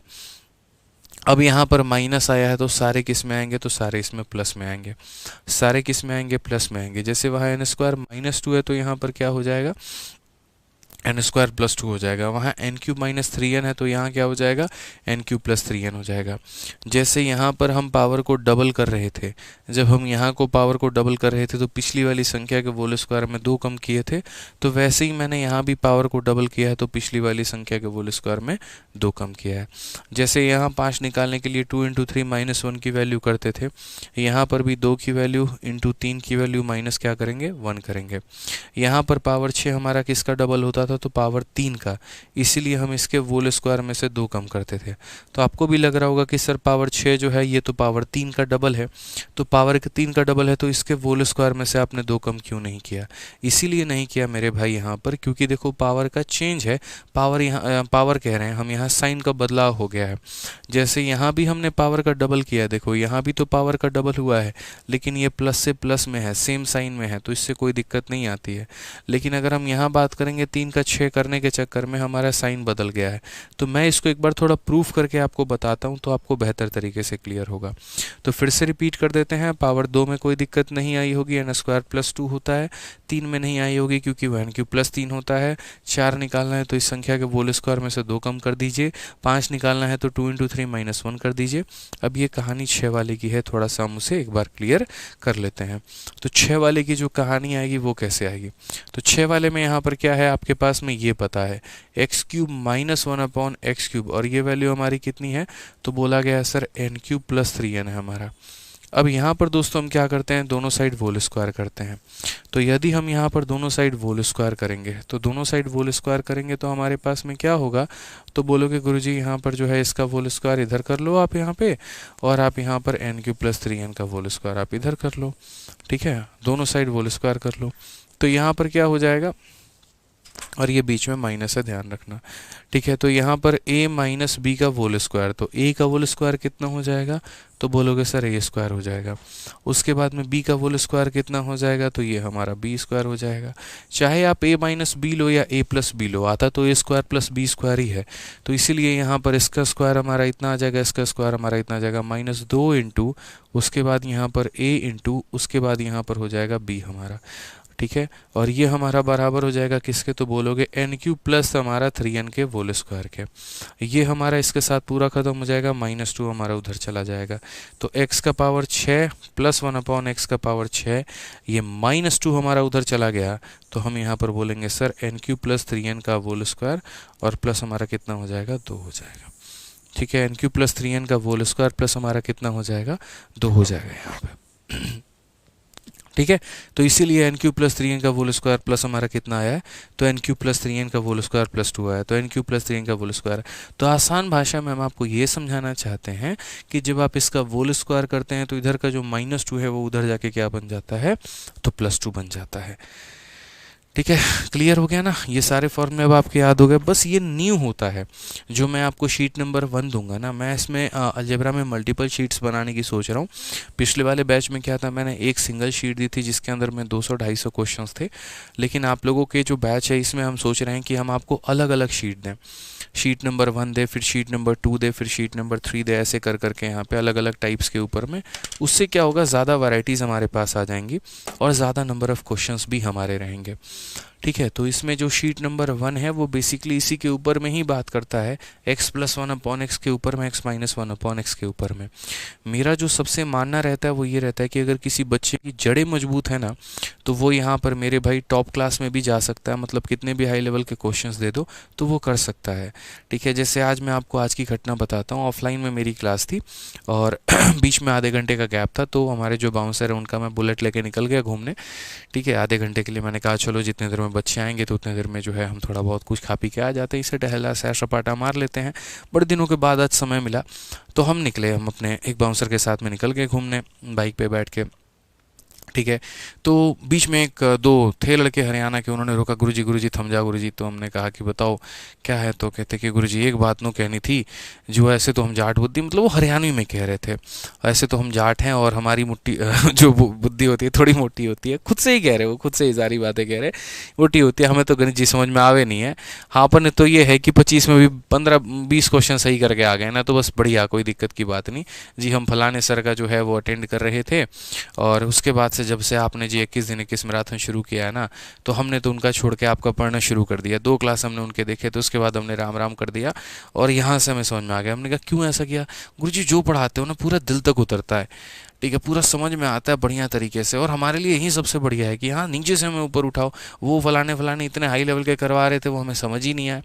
अब यहाँ पर माइनस आया है तो सारे किस में आएंगे, तो सारे इसमें प्लस में आएंगे, सारे किस में आएंगे, प्लस में आएंगे। जैसे वहाँ एन स्क्वायर माइनस 2 है तो यहाँ पर क्या हो जाएगा, एन स्क्वायर प्लस 2 हो जाएगा। वहाँ एन क्यूब माइनस 3n है तो यहाँ क्या हो जाएगा, एन क्यूब प्लस 3n हो जाएगा। जैसे यहाँ पर हम पावर को डबल कर रहे थे, जब हम यहाँ को पावर को डबल कर रहे थे तो पिछली वाली संख्या के होल स्क्वायर में 2 कम किए थे, तो वैसे ही मैंने यहाँ भी पावर को डबल किया है तो पिछली वाली संख्या के होल स्क्वायर में 2 कम किया है। जैसे यहाँ 5 निकालने के लिए 2 इंटू 3 माइनस 1 की वैल्यू करते थे, यहाँ पर भी 2 की वैल्यू इंटू 3 की वैल्यू माइनस क्या करेंगे, 1 करेंगे। यहाँ पर पावर 6 हमारा किसका डबल होता था, तो पावर 3 का, इसीलिए हम इसके होल स्क्वायर में से 2 कम करते थे। तो आपको भी लग रहा होगा कि सर पावर 6 जो है ये तो पावर 3 का डबल है, तो पावर 3 का डबल है तो इसके होल स्क्वायर में से आपने 2 कम क्यों नहीं किया। इसीलिए नहीं किया मेरे भाई यहाँ पर, क्योंकि देखो पावर का चेंज है, पावर यहाँ पावर कह रहे हैं हम, यहाँ साइन का बदलाव हो गया है। जैसे यहाँ भी हमने पावर का डबल किया, देखो यहाँ भी तो पावर का डबल हुआ है, लेकिन ये प्लस से प्लस में है, सेम साइन में है, तो इससे कोई दिक्कत नहीं आती है। लेकिन अगर हम यहाँ बात करेंगे 3 का 6 करने के चक्कर में हमारा साइन बदल गया है, तो मैं इसको एक बार थोड़ा प्रूफ करके आपको बताता हूँ तो आपको बेहतर तरीके से क्लियर होगा। तो फिर से रिपीट कर देते हैं, पावर 2 में कोई दिक्कत नहीं आई होगी, एन स्क्वायर प्लस 2 होता है, 3 में नहीं आई होगी क्योंकि वह एन क्यूब प्लस 3 होता है, 4 निकालना है तो इस संख्या के होल स्क्वायर में से 2 कम कर दीजिए, 5 निकालना है तो 2 इंटू 3 माइनस 1 कर दीजिए। अब ये कहानी 6 वाले की है, थोड़ा सा हम उसे एक बार क्लियर कर लेते हैं। तो 6 वाले की जो कहानी आएगी वो कैसे आएगी, तो 6 वाले में यहाँ पर क्या है आपके पास में, ये पता है x cube minus 1 upon x cube, और ये वैल्यू हमारी कितनी है, तो बोला गया है sir N cube plus 3n है हमारा। अब यहाँ पर दोस्तों हम क्या करते हैं, दोनों साइड होल स्क्वायर करते हैं। तो यदि हम यहाँ पर दोनों साइड होल स्क्वायर करेंगे, तो दोनों साइड होल स्क्वायर करेंगे तो हमारे पास में क्या होगा, तो बोलोगे गुरुजी यहाँ पर जो है इसका होल स्क्वायर इधर कर लो आप यहाँ पे, और आप यहाँ पर एन क्यूब प्लस 3n का होल स्क्वायर आप इधर कर लो, ठीक है, दोनों साइड होल स्क्वायर कर लो। तो यहाँ पर क्या हो जाएगा, और ये बीच में माइनस है, ध्यान रखना, ठीक है। तो यहाँ पर a माइनस बी का होल स्क्वायर, तो a का होल स्क्वायर कितना हो जाएगा, तो बोलोगे सर a स्क्वायर हो जाएगा। उसके बाद में b का होल स्क्वायर कितना हो जाएगा, तो ये हमारा b स्क्वायर हो जाएगा। चाहे आप a माइनस बी लो या a प्लस बी लो, आता तो a square plus b square ही है, तो इसीलिए यहाँ पर इसका स्क्वायर हमारा इतना आ जाएगा, इसका स्क्वायर हमारा इतना आ जाएगा, -2 इंटू उसके बाद यहाँ पर a इंटू उसके बाद यहाँ पर हो जाएगा b हमारा, ठीक है। और ये हमारा बराबर हो जाएगा किसके, तो बोलोगे एन क्यूब प्लस हमारा 3n के होल स्क्वायर के। ये हमारा इसके साथ पूरा खत्म हो जाएगा, -2 हमारा उधर चला जाएगा, तो x का पावर 6 प्लस 1 अपॉन एक्स का पावर 6, ये -2 हमारा उधर चला गया, तो हम यहाँ पर बोलेंगे sir N cube plus 3n का होल स्क्वायर, और प्लस हमारा कितना हो जाएगा, 2 हो जाएगा, ठीक है। एन क्यूब प्लस 3n का होल स्क्वायर प्लस हमारा कितना हो जाएगा, 2 हो जाएगा यहाँ पे, ठीक है। तो इसीलिए एन क्यूब प्लस 3n का होल स्क्वायर प्लस हमारा कितना आया है, तो एन क्यूब प्लस 3n का होल स्क्वायर प्लस 2 आया, तो एन क्यूब प्लस 3n का होल स्क्वायर। तो आसान भाषा में हम आपको ये समझाना चाहते हैं कि जब आप इसका होल स्क्वायर करते हैं तो इधर का जो -2 है वो उधर जाके क्या बन जाता है, तो +2 बन जाता है, ठीक है। क्लियर हो गया ना, ये सारे फॉर्मूले अब आपके याद हो गए। बस ये न्यू होता है जो मैं आपको शीट नंबर 1 दूंगा ना, मैं इसमें अलजेब्रा में मल्टीपल शीट्स बनाने की सोच रहा हूँ। पिछले वाले बैच में क्या था, मैंने एक सिंगल शीट दी थी जिसके अंदर में 200-250 क्वेश्चंस थे, लेकिन आप लोगों के जो बैच है इसमें हम सोच रहे हैं कि हम आपको अलग अलग शीट दें, शीट नंबर 1 दे, फिर शीट नंबर 2 दे, फिर शीट नंबर 3 दे, ऐसे कर करके यहाँ पे अलग अलग टाइप्स के ऊपर में। उससे क्या होगा, ज़्यादा वैरायटीज़ हमारे पास आ जाएंगी और ज़्यादा नंबर ऑफ़ क्वेश्चंस भी हमारे रहेंगे, ठीक है। तो इसमें जो शीट नंबर 1 है वो बेसिकली इसी के ऊपर में ही बात करता है, x प्लस 1 अपॉन एक्स के ऊपर में, x माइनस 1 अपॉन एक्स के ऊपर में। मेरा जो सबसे मानना रहता है वो ये रहता है कि अगर किसी बच्चे की जड़ें मजबूत है ना, तो वो यहाँ पर मेरे भाई टॉप क्लास में भी जा सकता है, मतलब कितने भी हाई लेवल के क्वेश्चंस दे दो तो वो कर सकता है, ठीक है। जैसे आज मैं आपको आज की घटना बताता हूँ, ऑफलाइन में मेरी क्लास थी और बीच में आधे घंटे का गैप था, तो हमारे जो बाउंसर है उनका मैं बुलेट लेके निकल गया घूमने, ठीक है। आधे घंटे के लिए मैंने कहा चलो जितने देर में में बच्चे आएंगे तो उतने देर में जो है हम थोड़ा बहुत कुछ खा पी के आ जाते हैं, इसे टहला सैर सपाटा मार लेते हैं। बड़े दिनों के बाद आज समय मिला तो हम निकले, हम अपने एक बाउंसर के साथ में निकल गए घूमने बाइक पे बैठ के, ठीक है। तो बीच में एक दो थे लड़के हरियाणा के, उन्होंने रोका, गुरुजी थम जाओ गुरुजी। तो हमने कहा कि बताओ क्या है। तो कहते कि गुरुजी एक बात नो कहनी थी, जो ऐसे तो हम जाट बुद्धि, मतलब वो हरियाणवी में कह रहे थे, ऐसे तो हम जाट हैं और हमारी मुट्ठी जो बुद्धि होती है थोड़ी मोटी होती है। खुद से ही कह रहे, वो खुद से ही सारी बातें कह रहे, मोटी होती है, हमें तो गणित जी समझ में आवे नहीं है। हाँ अपन तो ये है कि 25 में भी 15-20 क्वेश्चन सही करके आ गए ना, तो बस बढ़िया, कोई दिक्कत की बात नहीं जी। हम फलाने सर का जो है वो अटेंड कर रहे थे, और उसके बाद से जब से आपने जी 21 दिन 21 मैराथन शुरू किया है ना, तो हमने तो उनका छोड़ के आपका पढ़ना शुरू कर दिया। 2 क्लास हमने उनके देखे, तो उसके बाद हमने राम राम कर दिया, और यहाँ से हमें समझ में आ गया। हमने कहा क्यों ऐसा किया? गुरुजी जो पढ़ाते हो ना पूरा दिल तक उतरता है, ठीक है, पूरा समझ में आता है बढ़िया तरीके से, और हमारे लिए यही सबसे बढ़िया है कि हाँ नीचे से हमें ऊपर उठाओ। वो फलाने फलाने इतने हाई लेवल के करवा रहे थे, वो हमें समझ ही नहीं आया।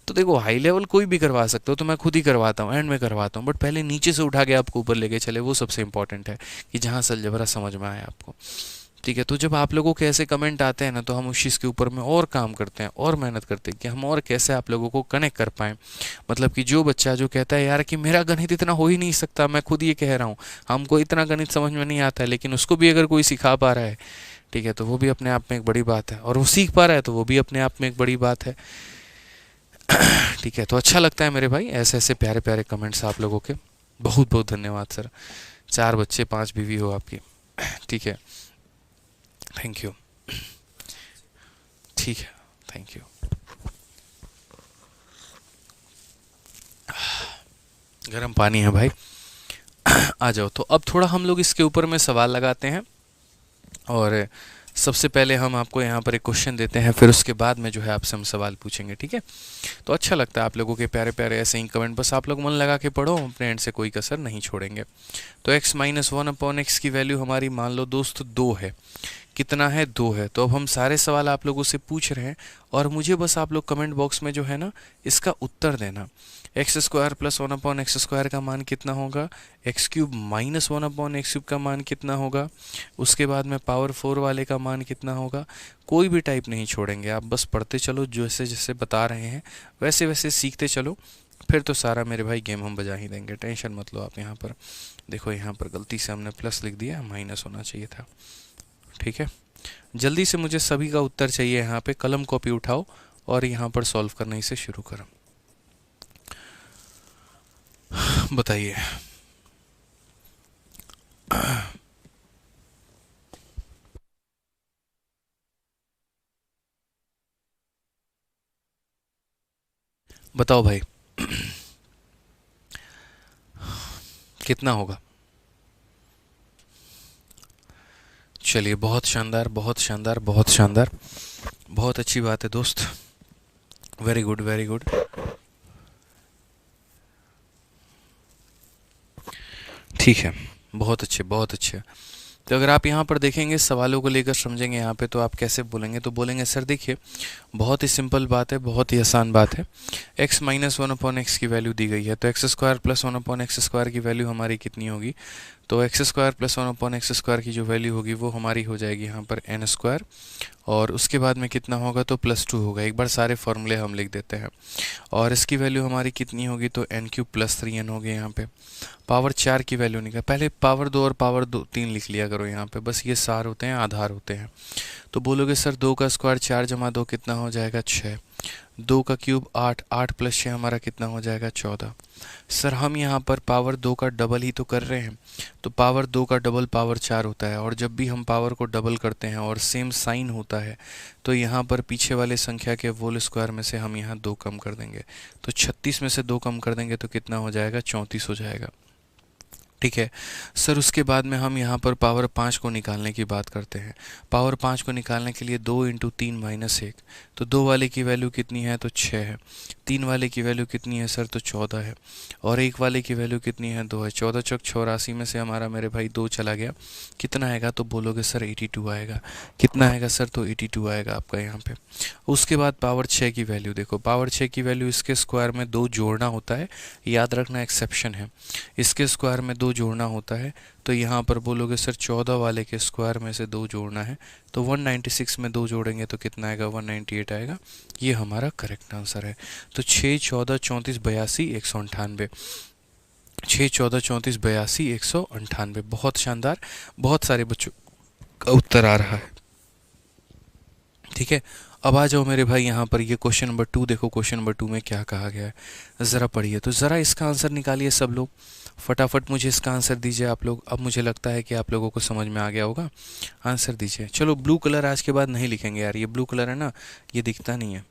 तो देखो हाई लेवल कोई भी करवा सकते हो, तो मैं खुद ही करवाता हूँ, एंड में करवाता हूँ, बट पहले नीचे से उठा के आपको ऊपर लेके चले, वो सबसे इंपॉर्टेंट है कि जहाँ सलजबरा समझ में आए आपको, ठीक है। तो जब आप लोगों के ऐसे कमेंट आते हैं ना, तो हम उस चीज़ के ऊपर में और काम करते हैं और मेहनत करते हैं कि हम और कैसे आप लोगों को कनेक्ट कर पाएँ। मतलब कि जो बच्चा जो कहता है यार कि मेरा गणित इतना हो ही नहीं सकता, मैं खुद ये कह रहा हूँ हमको इतना गणित समझ में नहीं आता है, लेकिन उसको भी अगर कोई सिखा पा रहा है, ठीक है, तो वो भी अपने आप में एक बड़ी बात है, और वो सीख पा रहा है तो वो भी अपने आप में एक बड़ी बात है, ठीक है। तो अच्छा लगता है मेरे भाई ऐसे ऐसे प्यारे प्यारे कमेंट्स आप लोगों के। बहुत बहुत धन्यवाद सर। 4 बच्चे 5 बीवी हो आपकी, ठीक है, थैंक यू, ठीक है, थैंक यू। गर्म पानी है भाई, आ जाओ। तो अब थोड़ा हम लोग इसके ऊपर में सवाल लगाते हैं, और सबसे पहले हम आपको यहाँ पर एक क्वेश्चन देते हैं, फिर उसके बाद में जो है आपसे हम सवाल पूछेंगे, ठीक है। तो अच्छा लगता है आप लोगों के प्यारे प्यारे ऐसे ही कमेंट, बस आप लोग मन लगा के पढ़ो, अपने एंड से कोई कसर नहीं छोड़ेंगे। तो x-1/x की वैल्यू हमारी मान लो दोस्त 2 है। कितना है? 2 है। तो अब हम सारे सवाल आप लोगों से पूछ रहे हैं, और मुझे बस आप लोग कमेंट बॉक्स में जो है ना इसका उत्तर देना। x² + 1/x² का मान कितना होगा, x³ - 1/x³ का मान कितना होगा, उसके बाद में पावर 4 वाले का मान कितना होगा। कोई भी टाइप नहीं छोड़ेंगे, आप बस पढ़ते चलो, जैसे जैसे बता रहे हैं वैसे वैसे सीखते चलो, फिर तो सारा मेरे भाई गेम हम बजा ही देंगे, टेंशन मत लो आप। यहाँ पर देखो, यहाँ पर गलती से हमने प्लस लिख दिया, माइनस होना चाहिए था, ठीक है। जल्दी से मुझे सभी का उत्तर चाहिए, यहाँ पे कलम कॉपी उठाओ और यहाँ पर सॉल्व करने से शुरू करो। बताइए। बताओ भाई कितना होगा? चलिए, बहुत शानदार, बहुत शानदार, बहुत शानदार, बहुत अच्छी बात है दोस्त, वेरी गुड, वेरी गुड। ठीक है, बहुत अच्छे, बहुत अच्छे। तो अगर आप यहाँ पर देखेंगे सवालों को लेकर समझेंगे यहाँ पे, तो आप कैसे बोलेंगे? तो बोलेंगे सर देखिए बहुत ही सिंपल बात है, बहुत ही आसान बात है। x - 1/x की वैल्यू दी गई है, तो x² + 1/x² की वैल्यू हमारी कितनी होगी? तो x² + 1/x² की जो वैल्यू होगी वो हमारी हो जाएगी यहाँ पर n², और उसके बाद में कितना होगा? तो +2 होगा। एक बार सारे फॉर्मूले हम लिख देते हैं, और इसकी वैल्यू हमारी कितनी होगी? तो n³ + 3n होगी। यहाँ पे पावर 4 की वैल्यू निकाल, पहले पावर 2 और पावर 3 लिख लिया करो यहाँ पे, बस ये सार होते हैं, आधार होते हैं। तो बोलोगे सर 2 का स्क्वायर 4 + 2 कितना हो जाएगा? 6। 2 का क्यूब 8, 8 + 6 हमारा कितना हो जाएगा? 14। सर हम यहाँ पर पावर 2 का डबल ही तो कर रहे हैं, तो पावर 2 का डबल पावर 4 होता है, और जब भी हम पावर को डबल करते हैं और सेम साइन होता है, तो यहाँ पर पीछे वाले संख्या के होल स्क्वायर में से हम यहाँ 2 कम कर देंगे, तो 36 में से 2 कम कर देंगे तो कितना हो जाएगा? 34 हो जाएगा, ठीक है। सर उसके बाद में हम यहाँ पर पावर 5 को निकालने की बात करते हैं। पावर 5 को निकालने के लिए 2 × 3 - 1, तो 2 वाले की वैल्यू कितनी है? तो 6 है। 3 वाले की वैल्यू कितनी है सर? तो 14 है। और 1 वाले की वैल्यू कितनी है? 2 है। 14 × 84 में से हमारा मेरे भाई 2 चला गया, कितना आएगा? तो बोलोगे सर 82 आएगा। कितना आएगा सर? तो 82 आएगा आपका यहाँ पे। उसके बाद पावर 6 की वैल्यू देखो, पावर 6 की वैल्यू इसके स्क्वायर में 2 जोड़ना होता है, याद रखना एक्सेप्शन है, इसके स्क्वायर में 2 2 जोड़ना होता है तो यहाँ पर बोलोगे सर 14 वाले के स्क्वायर में से 2 जोड़ना है, तो 196 में 2 जोड़ेंगे तो कितना आएगा, 198 आएगा। ये हमारा करेक्ट आंसर है। तो 6, 14, 34, 82, 198, 6, 14, 34, 82, 198। बहुत शानदार, बहुत सारे बच्चों का उत्तर आ रहा है। ठीक है, अब आ जाओ मेरे भाई यहाँ पर ये क्वेश्चन नंबर 2 देखो। क्वेश्चन नंबर 2 में क्या कहा गया है ज़रा पढ़िए। तो ज़रा इसका आंसर निकालिए सब लोग, फटाफट मुझे इसका आंसर दीजिए आप लोग। अब मुझे लगता है कि आप लोगों को समझ में आ गया होगा, आंसर दीजिए। चलो ब्लू कलर आज के बाद नहीं लिखेंगे यार, ये ब्लू कलर है ना, ये दिखता नहीं है।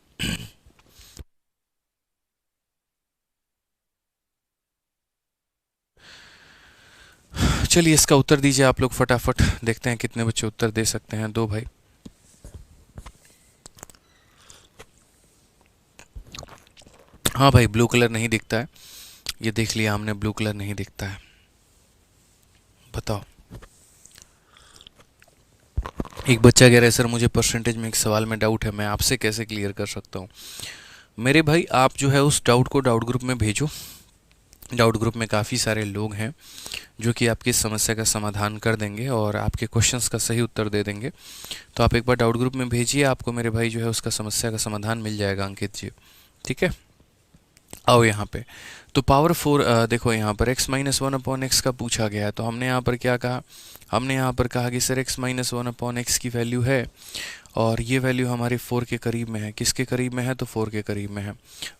चलिए इसका उत्तर दीजिए आप लोग फटाफट, देखते हैं कितने बच्चे उत्तर दे सकते हैं। दो भाई, हाँ भाई ब्लू कलर नहीं दिखता है, ये देख लिया हमने, ब्लू कलर नहीं दिखता है। बताओ। एक बच्चा कह रहा है सर मुझे परसेंटेज में एक सवाल में डाउट है, मैं आपसे कैसे क्लियर कर सकता हूँ। मेरे भाई आप जो है उस डाउट को डाउट ग्रुप में भेजो। डाउट ग्रुप में काफ़ी सारे लोग हैं जो कि आपकी समस्या का समाधान कर देंगे और आपके क्वेश्चंस का सही उत्तर दे देंगे। तो आप एक बार डाउट ग्रुप में भेजिए, आपको मेरे भाई जो है उसका समस्या का समाधान मिल जाएगा अंकित जी। ठीक है, आओ यहाँ पे। तो पावर 4 देखो यहाँ पर x-1/x का पूछा गया है, तो हमने यहाँ पर क्या कहा, हमने यहाँ पर कहा कि सर x-1/x की वैल्यू है और ये वैल्यू हमारे 4 के करीब में है। किसके करीब में है, तो 4 के करीब में है।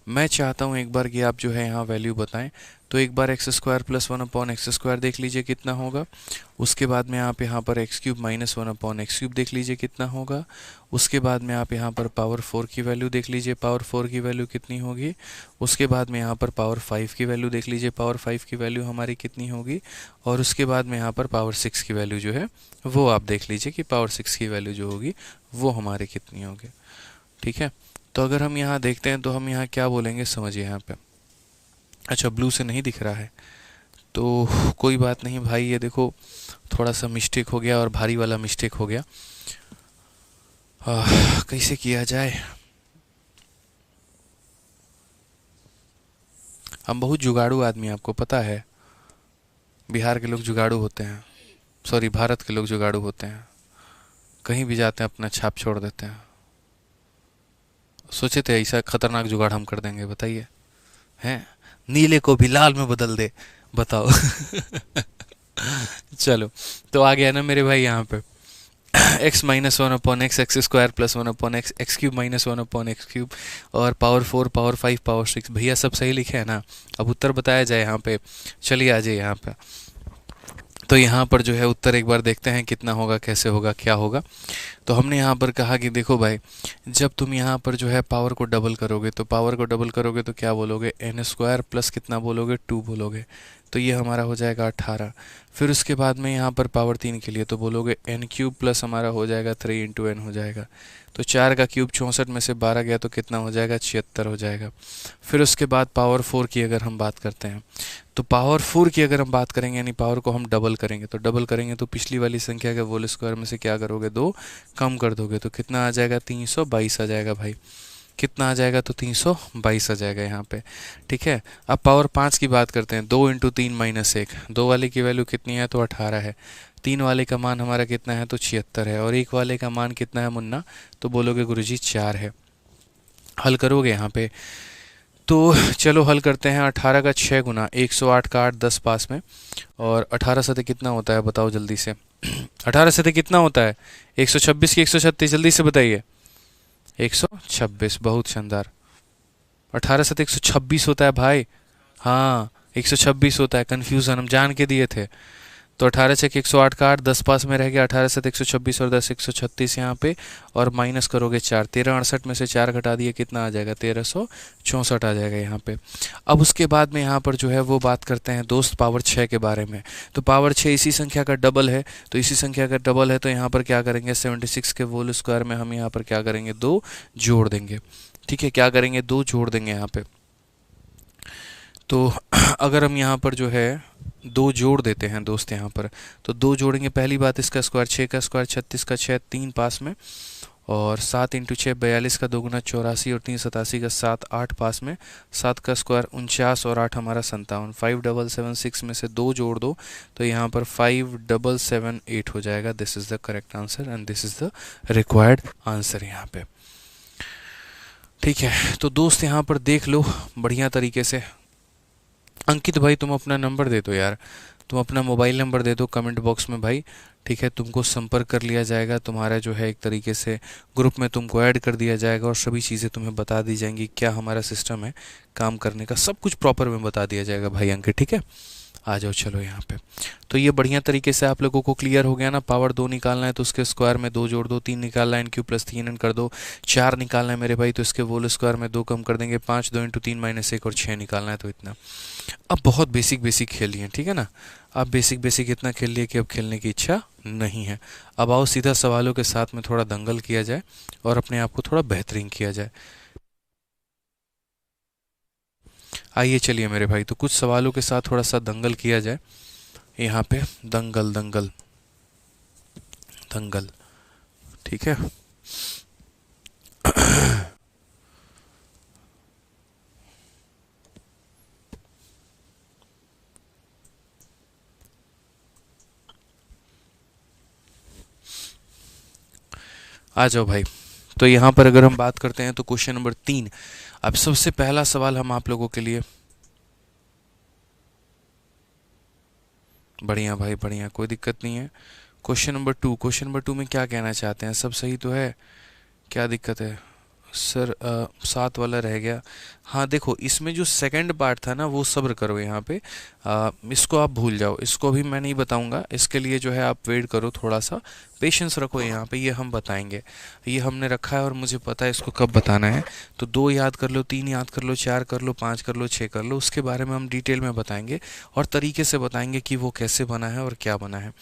मैं चाहता हूँ एक बार कि आप जो है यहाँ वैल्यू बताएं। तो एक बार x² + 1/x² देख लीजिए कितना होगा। उसके बाद में आप यहाँ पर x³ - 1/x³ देख लीजिए कितना होगा। उसके बाद में आप यहाँ पर पावर 4 की वैल्यू देख लीजिए, पावर 4 की वैल्यू कितनी होगी। उसके बाद में यहाँ पर पावर 5 की वैल्यू देख लीजिए, पावर 5 की वैल्यू हमारी कितनी होगी। और उसके बाद में यहाँ पर पावर 6 की वैल्यू जो है वो आप देख लीजिए कि पावर 6 की वैल्यू जो होगी वो हमारे कितनी होगी। ठीक है, तो अगर हम यहाँ देखते हैं तो हम यहाँ क्या बोलेंगे, समझिए यहाँ पे। अच्छा ब्लू से नहीं दिख रहा है तो कोई बात नहीं भाई, ये देखो थोड़ा सा मिस्टेक हो गया और भारी वाला मिस्टेक हो गया। कैसे किया जाए, हम बहुत जुगाड़ू आदमी, आपको पता है बिहार के लोग जुगाड़ू होते हैं, सॉरी भारत के लोग जुगाड़ू होते हैं, कहीं भी जाते हैं अपना छाप छोड़ देते हैं। सोचे थे ऐसा खतरनाक जुगाड़ हम कर देंगे, बताइए। हैं, नीले को भी लाल में बदल दे, बताओ। चलो तो आ गया ना मेरे भाई यहाँ पे x-1/x, x² + 1/x, x³ - 1/x³ और पावर 4, पावर 5, पावर 6। भैया सब सही लिखे हैं ना। अब उत्तर बताया जाए यहाँ पे, चलिए आ जाइए यहाँ पे। तो यहाँ पर जो है उत्तर एक बार देखते हैं कितना होगा, कैसे होगा, क्या होगा। तो हमने यहाँ पर कहा कि देखो भाई, जब तुम यहाँ पर जो है पावर को डबल करोगे, तो पावर को डबल करोगे तो क्या बोलोगे, n² प्लस कितना बोलोगे, 2 बोलोगे। तो ये हमारा हो जाएगा 18। फिर उसके बाद में यहाँ पर पावर 3 के लिए तो बोलोगे n³ प्लस हमारा हो जाएगा 3 × n हो जाएगा। तो 4 का क्यूब 64 में से 12 गया तो कितना हो जाएगा, 76 हो जाएगा। फिर उसके बाद पावर 4 की अगर हम बात करते हैं, तो पावर 4 की अगर हम बात करेंगे यानी पावर को हम डबल करेंगे, तो डबल करेंगे तो पिछली वाली संख्या के होल स्क्वायर में से क्या करोगे, 2 कम कर दोगे तो कितना आ जाएगा, 322 आ जाएगा भाई। कितना आ जाएगा, तो 322 आ जाएगा यहाँ पे। ठीक है, अब पावर 5 की बात करते हैं। 2 × 3 - 1, 2 वाले की वैल्यू कितनी है, तो 18 है। 3 वाले का मान हमारा कितना है, तो 76 है। और 1 वाले का मान कितना है मुन्ना, तो बोलोगे गुरुजी 4 है। हल करोगे यहाँ पे, तो चलो हल करते हैं। 18 का 6 गुना, 108 का 8, 10 पास में, और 18 सतह कितना होता है बताओ जल्दी से। 18 सतह कितना होता है, 126 की 136, जल्दी से बताइए। 126, बहुत शानदार। 18 सतह 126 होता है भाई, हाँ 126 होता है, कन्फ्यूज़न हम जान के दिए थे। तो 18 से 108 का 8, 10 पास में रह गया, 18 से 126 और 10 136 यहाँ पे, और माइनस करोगे 4, 1368 में से 4 घटा दिए कितना आ जाएगा, 1364 आ जाएगा यहाँ पे। अब उसके बाद में यहाँ पर जो है वो बात करते हैं दोस्त पावर 6 के बारे में। तो पावर 6 इसी संख्या का डबल है, तो इसी संख्या का डबल है तो यहाँ पर क्या करेंगे, 76 के होल स्क्वायर में हम यहाँ पर क्या करेंगे, 2 जोड़ देंगे। ठीक है, क्या करेंगे, 2 जोड़ देंगे यहाँ पे। तो अगर हम यहाँ पर जो है 2 जोड़ देते हैं दोस्त यहाँ पर, तो 2 जोड़ेंगे, पहली बात इसका स्क्वायर 6 का स्क्वायर 36 का 6, 3 पास में, और 7 इंटू 6 42 का 2 गुना 84 और 3 87 का 7 8 पास में, 7 का स्क्वायर 49 और 8 हमारा 57। 5776 में से 2 जोड़ दो तो यहाँ पर 5778 हो जाएगा। This is the correct answer and this is the required answer यहाँ पे। ठीक है, तो दोस्त यहाँ पर देख लो बढ़िया तरीके से। अंकित भाई तुम अपना नंबर दे दो यार, तुम अपना मोबाइल नंबर दे दो कमेंट बॉक्स में भाई। ठीक है, तुमको संपर्क कर लिया जाएगा, तुम्हारा जो है एक तरीके से ग्रुप में तुमको ऐड कर दिया जाएगा और सभी चीज़ें तुम्हें बता दी जाएंगी, क्या हमारा सिस्टम है काम करने का, सब कुछ प्रॉपर में बता दिया जाएगा भाई अंकित। ठीक है, आ जाओ चलो यहाँ पे। तो ये बढ़िया तरीके से आप लोगों को क्लियर हो गया ना। पावर 2 निकालना है तो उसके स्क्वायर में 2 जोड़ दो, 3 निकालना है n³ + 3n कर दो, 4 निकालना है मेरे भाई तो इसके होल स्क्वायर में 2 कम कर देंगे, 5 2 इंटू 3 - 1 और 6 निकालना है तो इतना। अब बहुत बेसिक बेसिक खेल लिए, ठीक है ना। अब बेसिक बेसिक इतना खेल लिए कि अब खेलने की इच्छा नहीं है। अब आओ सीधा सवालों के साथ में थोड़ा दंगल किया जाए और अपने आप को थोड़ा बेहतरीन किया जाए। आइए चलिए मेरे भाई, तो कुछ सवालों के साथ थोड़ा सा दंगल किया जाए यहाँ पे। दंगल दंगल दंगल, ठीक है। आ जाओ भाई। तो यहाँ पर अगर हम बात करते हैं तो क्वेश्चन नंबर 3। अब सबसे पहला सवाल हम आप लोगों के लिए, बढ़िया भाई बढ़िया, कोई दिक्कत नहीं है। क्वेश्चन नंबर 2, क्वेश्चन नंबर 2 में क्या कहना चाहते हैं, सब सही तो है, क्या दिक्कत है सर? 7 वाला रह गया। हाँ देखो, इसमें जो सेकंड पार्ट था ना वो सब्र करो यहाँ पे। इसको आप भूल जाओ, इसको अभी मैं नहीं बताऊंगा, इसके लिए जो है आप वेट करो, थोड़ा सा पेशेंस रखो यहाँ पे, ये हम बताएंगे। ये हमने रखा है और मुझे पता है इसको कब बताना है। तो 2 याद कर लो, 3 याद कर लो, 4 कर लो, 5 कर लो, 6 कर लो, उसके बारे में हम डिटेल में बताएंगे और तरीके से बताएंगे कि वो कैसे बना है और क्या बना है।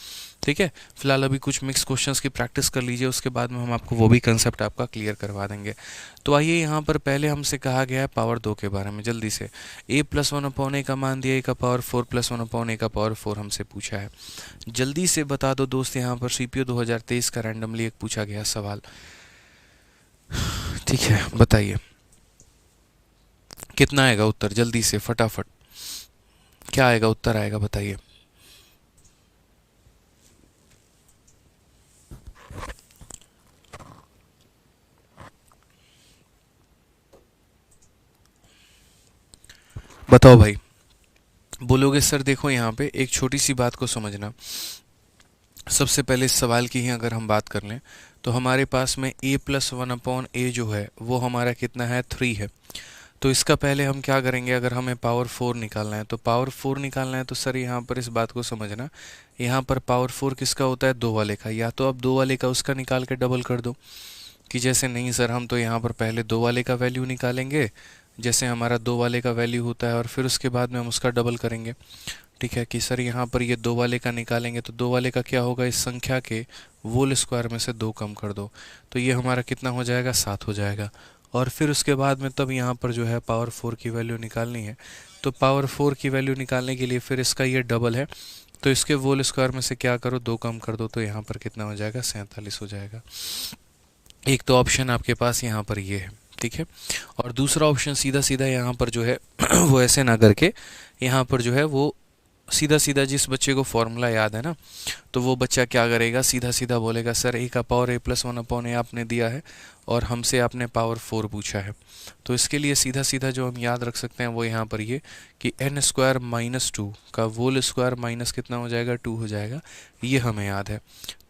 ठीक है, फिलहाल अभी कुछ मिक्स क्वेश्चंस की प्रैक्टिस कर लीजिए, उसके बाद में हम आपको वो भी कंसेप्ट आपका क्लियर करवा देंगे। तो आइए यहाँ पर पहले हमसे कहा गया है पावर 2 के बारे में, जल्दी से। a + 1/a का मान दिया, a का पावर 4 + 1/a का पावर 4 हमसे पूछा है। जल्दी से बता दो दोस्त, यहाँ पर CPO 2023 का रैंडमली एक पूछा गया सवाल। ठीक है, बताइए कितना आएगा उत्तर, जल्दी से फटाफट क्या आएगा उत्तर, आएगा बताइए। बताओ भाई, बोलोगे सर देखो यहाँ पे एक छोटी सी बात को समझना। सबसे पहले इस सवाल की ही अगर हम बात कर लें तो हमारे पास में a + 1/a जो है वो हमारा कितना है, 3 है। तो इसका पहले हम क्या करेंगे, अगर हमें पावर 4 निकालना है तो पावर 4 निकालना है तो सर यहाँ पर इस बात को समझना, यहाँ पर पावर 4 किसका होता है, 2 वाले का। या तो अब 2 वाले का उसका निकाल के डबल कर दो, कि जैसे नहीं सर हम तो यहाँ पर पहले 2 वाले का वैल्यू निकालेंगे, जैसे हमारा 2 वाले का वैल्यू होता है, और फिर उसके बाद में हम उसका डबल करेंगे। ठीक है, कि सर यहाँ पर ये 2 वाले का निकालेंगे तो 2 वाले का क्या होगा, इस संख्या के होल स्क्वायर में से 2 कम कर दो तो ये हमारा कितना हो जाएगा, 7 हो जाएगा। और फिर उसके बाद में तब यहाँ पर जो है पावर 4 की वैल्यू निकालनी है। तो पावर 4 की वैल्यू निकालने के लिए फिर इसका ये डबल है, तो इसके होल स्क्वायर में से क्या करो, 2 कम कर दो तो यहाँ पर कितना हो जाएगा, 47 हो जाएगा। एक तो ऑप्शन आपके पास यहाँ पर ये है, ठीक है। और दूसरा ऑप्शन सीधा सीधा यहाँ पर जो है वो ऐसे ना करके, यहाँ पर जो है वो सीधा सीधा, जिस बच्चे को फॉर्मूला याद है ना तो वो बच्चा क्या करेगा, सीधा सीधा बोलेगा सर a का पावर a + 1/a आपने दिया है और हमसे आपने पावर 4 पूछा है। तो इसके लिए सीधा सीधा जो हम याद रख सकते हैं वो यहाँ पर ये कि n² - 2 का होल स्क्वायर माइनस कितना हो जाएगा, 2 हो जाएगा, ये हमें याद है।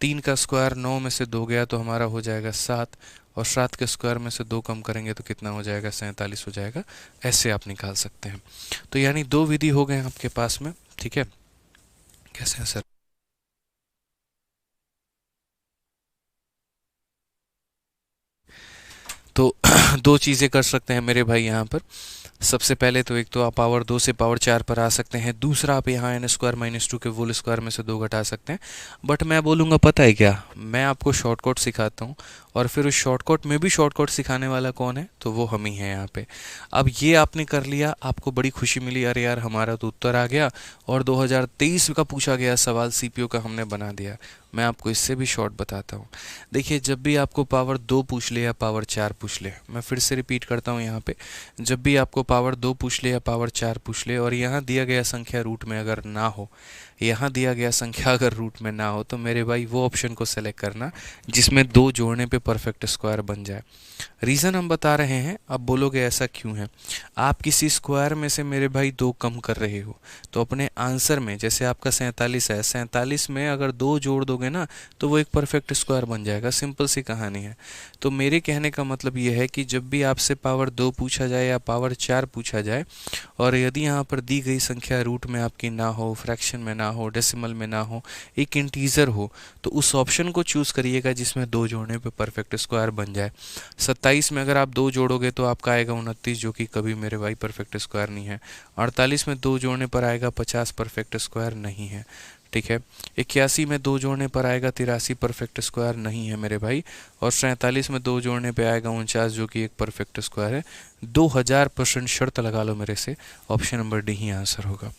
3 का स्क्वायर 9 में से 2 गया तो हमारा हो जाएगा 7, और 7 के स्क्वायर में से 2 कम करेंगे तो कितना हो जाएगा, 47 हो जाएगा। ऐसे आप निकाल सकते हैं। तो यानी 2 विधि हो गए आपके पास में, ठीक है। कैसे है सर? तो 2 चीज़ें कर सकते हैं मेरे भाई यहाँ पर। सबसे पहले तो एक तो आप पावर 2 से पावर 4 पर आ सकते हैं, दूसरा आप यहाँ n² - 2 के होल स्क्वायर में से 2 घटा सकते हैं। बट मैं बोलूँगा पता है क्या, मैं आपको शॉर्टकट सिखाता हूँ और फिर उस शॉर्टकट में भी शॉर्टकट सिखाने वाला कौन है, तो वो हम ही हैं यहाँ पे। अब ये आपने कर लिया, आपको बड़ी खुशी मिली, अरे यार हमारा तो उत्तर आ गया और 2023 का पूछा गया सवाल सीपीयू का हमने बना दिया। मैं आपको इससे भी शॉर्ट बताता हूँ। देखिए, जब भी आपको पावर 2 पूछ ले या पावर 4 पूछ ले, मैं फिर से रिपीट करता हूँ यहाँ पे, जब भी आपको पावर 2 पूछ ले या पावर 4 पूछ ले और यहाँ दिया गया संख्या रूट में अगर ना हो, यहाँ दिया गया संख्या अगर रूट में ना हो, तो मेरे भाई वो ऑप्शन को सेलेक्ट करना जिसमें 2 जोड़ने पे परफेक्ट स्क्वायर बन जाए। रीज़न हम बता रहे हैं, अब बोलोगे ऐसा क्यों है। आप किसी स्क्वायर में से मेरे भाई 2 कम कर रहे हो, तो अपने आंसर में, जैसे आपका 47 है, 47 में अगर 2 जोड़ दोगे ना तो वो एक परफेक्ट स्क्वायर बन जाएगा। सिंपल सी कहानी है। तो मेरे कहने का मतलब ये है कि जब भी आपसे पावर 2 पूछा जाए या पावर 4 पूछा जाए और यदि यहाँ पर दी गई संख्या रूट में आपकी ना हो, फ्रैक्शन में ना हो, डेसिमल में ना हो, एक इंटीजर हो, तो उस ऑप्शन को चूज़ करिएगा जिसमें 2 जोड़ने पे परफेक्ट स्क्वायर बन जाए। 27 में अगर आप 2 जोड़ोगे तो आपका आएगा 29, जो कि कभी मेरे भाई परफेक्ट स्क्वायर नहीं है। 48 में 2 जोड़ने पर आएगा 50, परफेक्ट स्क्वायर नहीं है। ठीक है। 81 में 2 जोड़ने पर आएगा 83, परफेक्ट स्क्वायर नहीं है मेरे भाई। और 47 में 2 जोड़ने पे आएगा 49, जो कि एक परफेक्ट स्क्वायर है। 2000% शर्त लगा लो मेरे से, ऑप्शन नंबर डी ही आंसर होगा।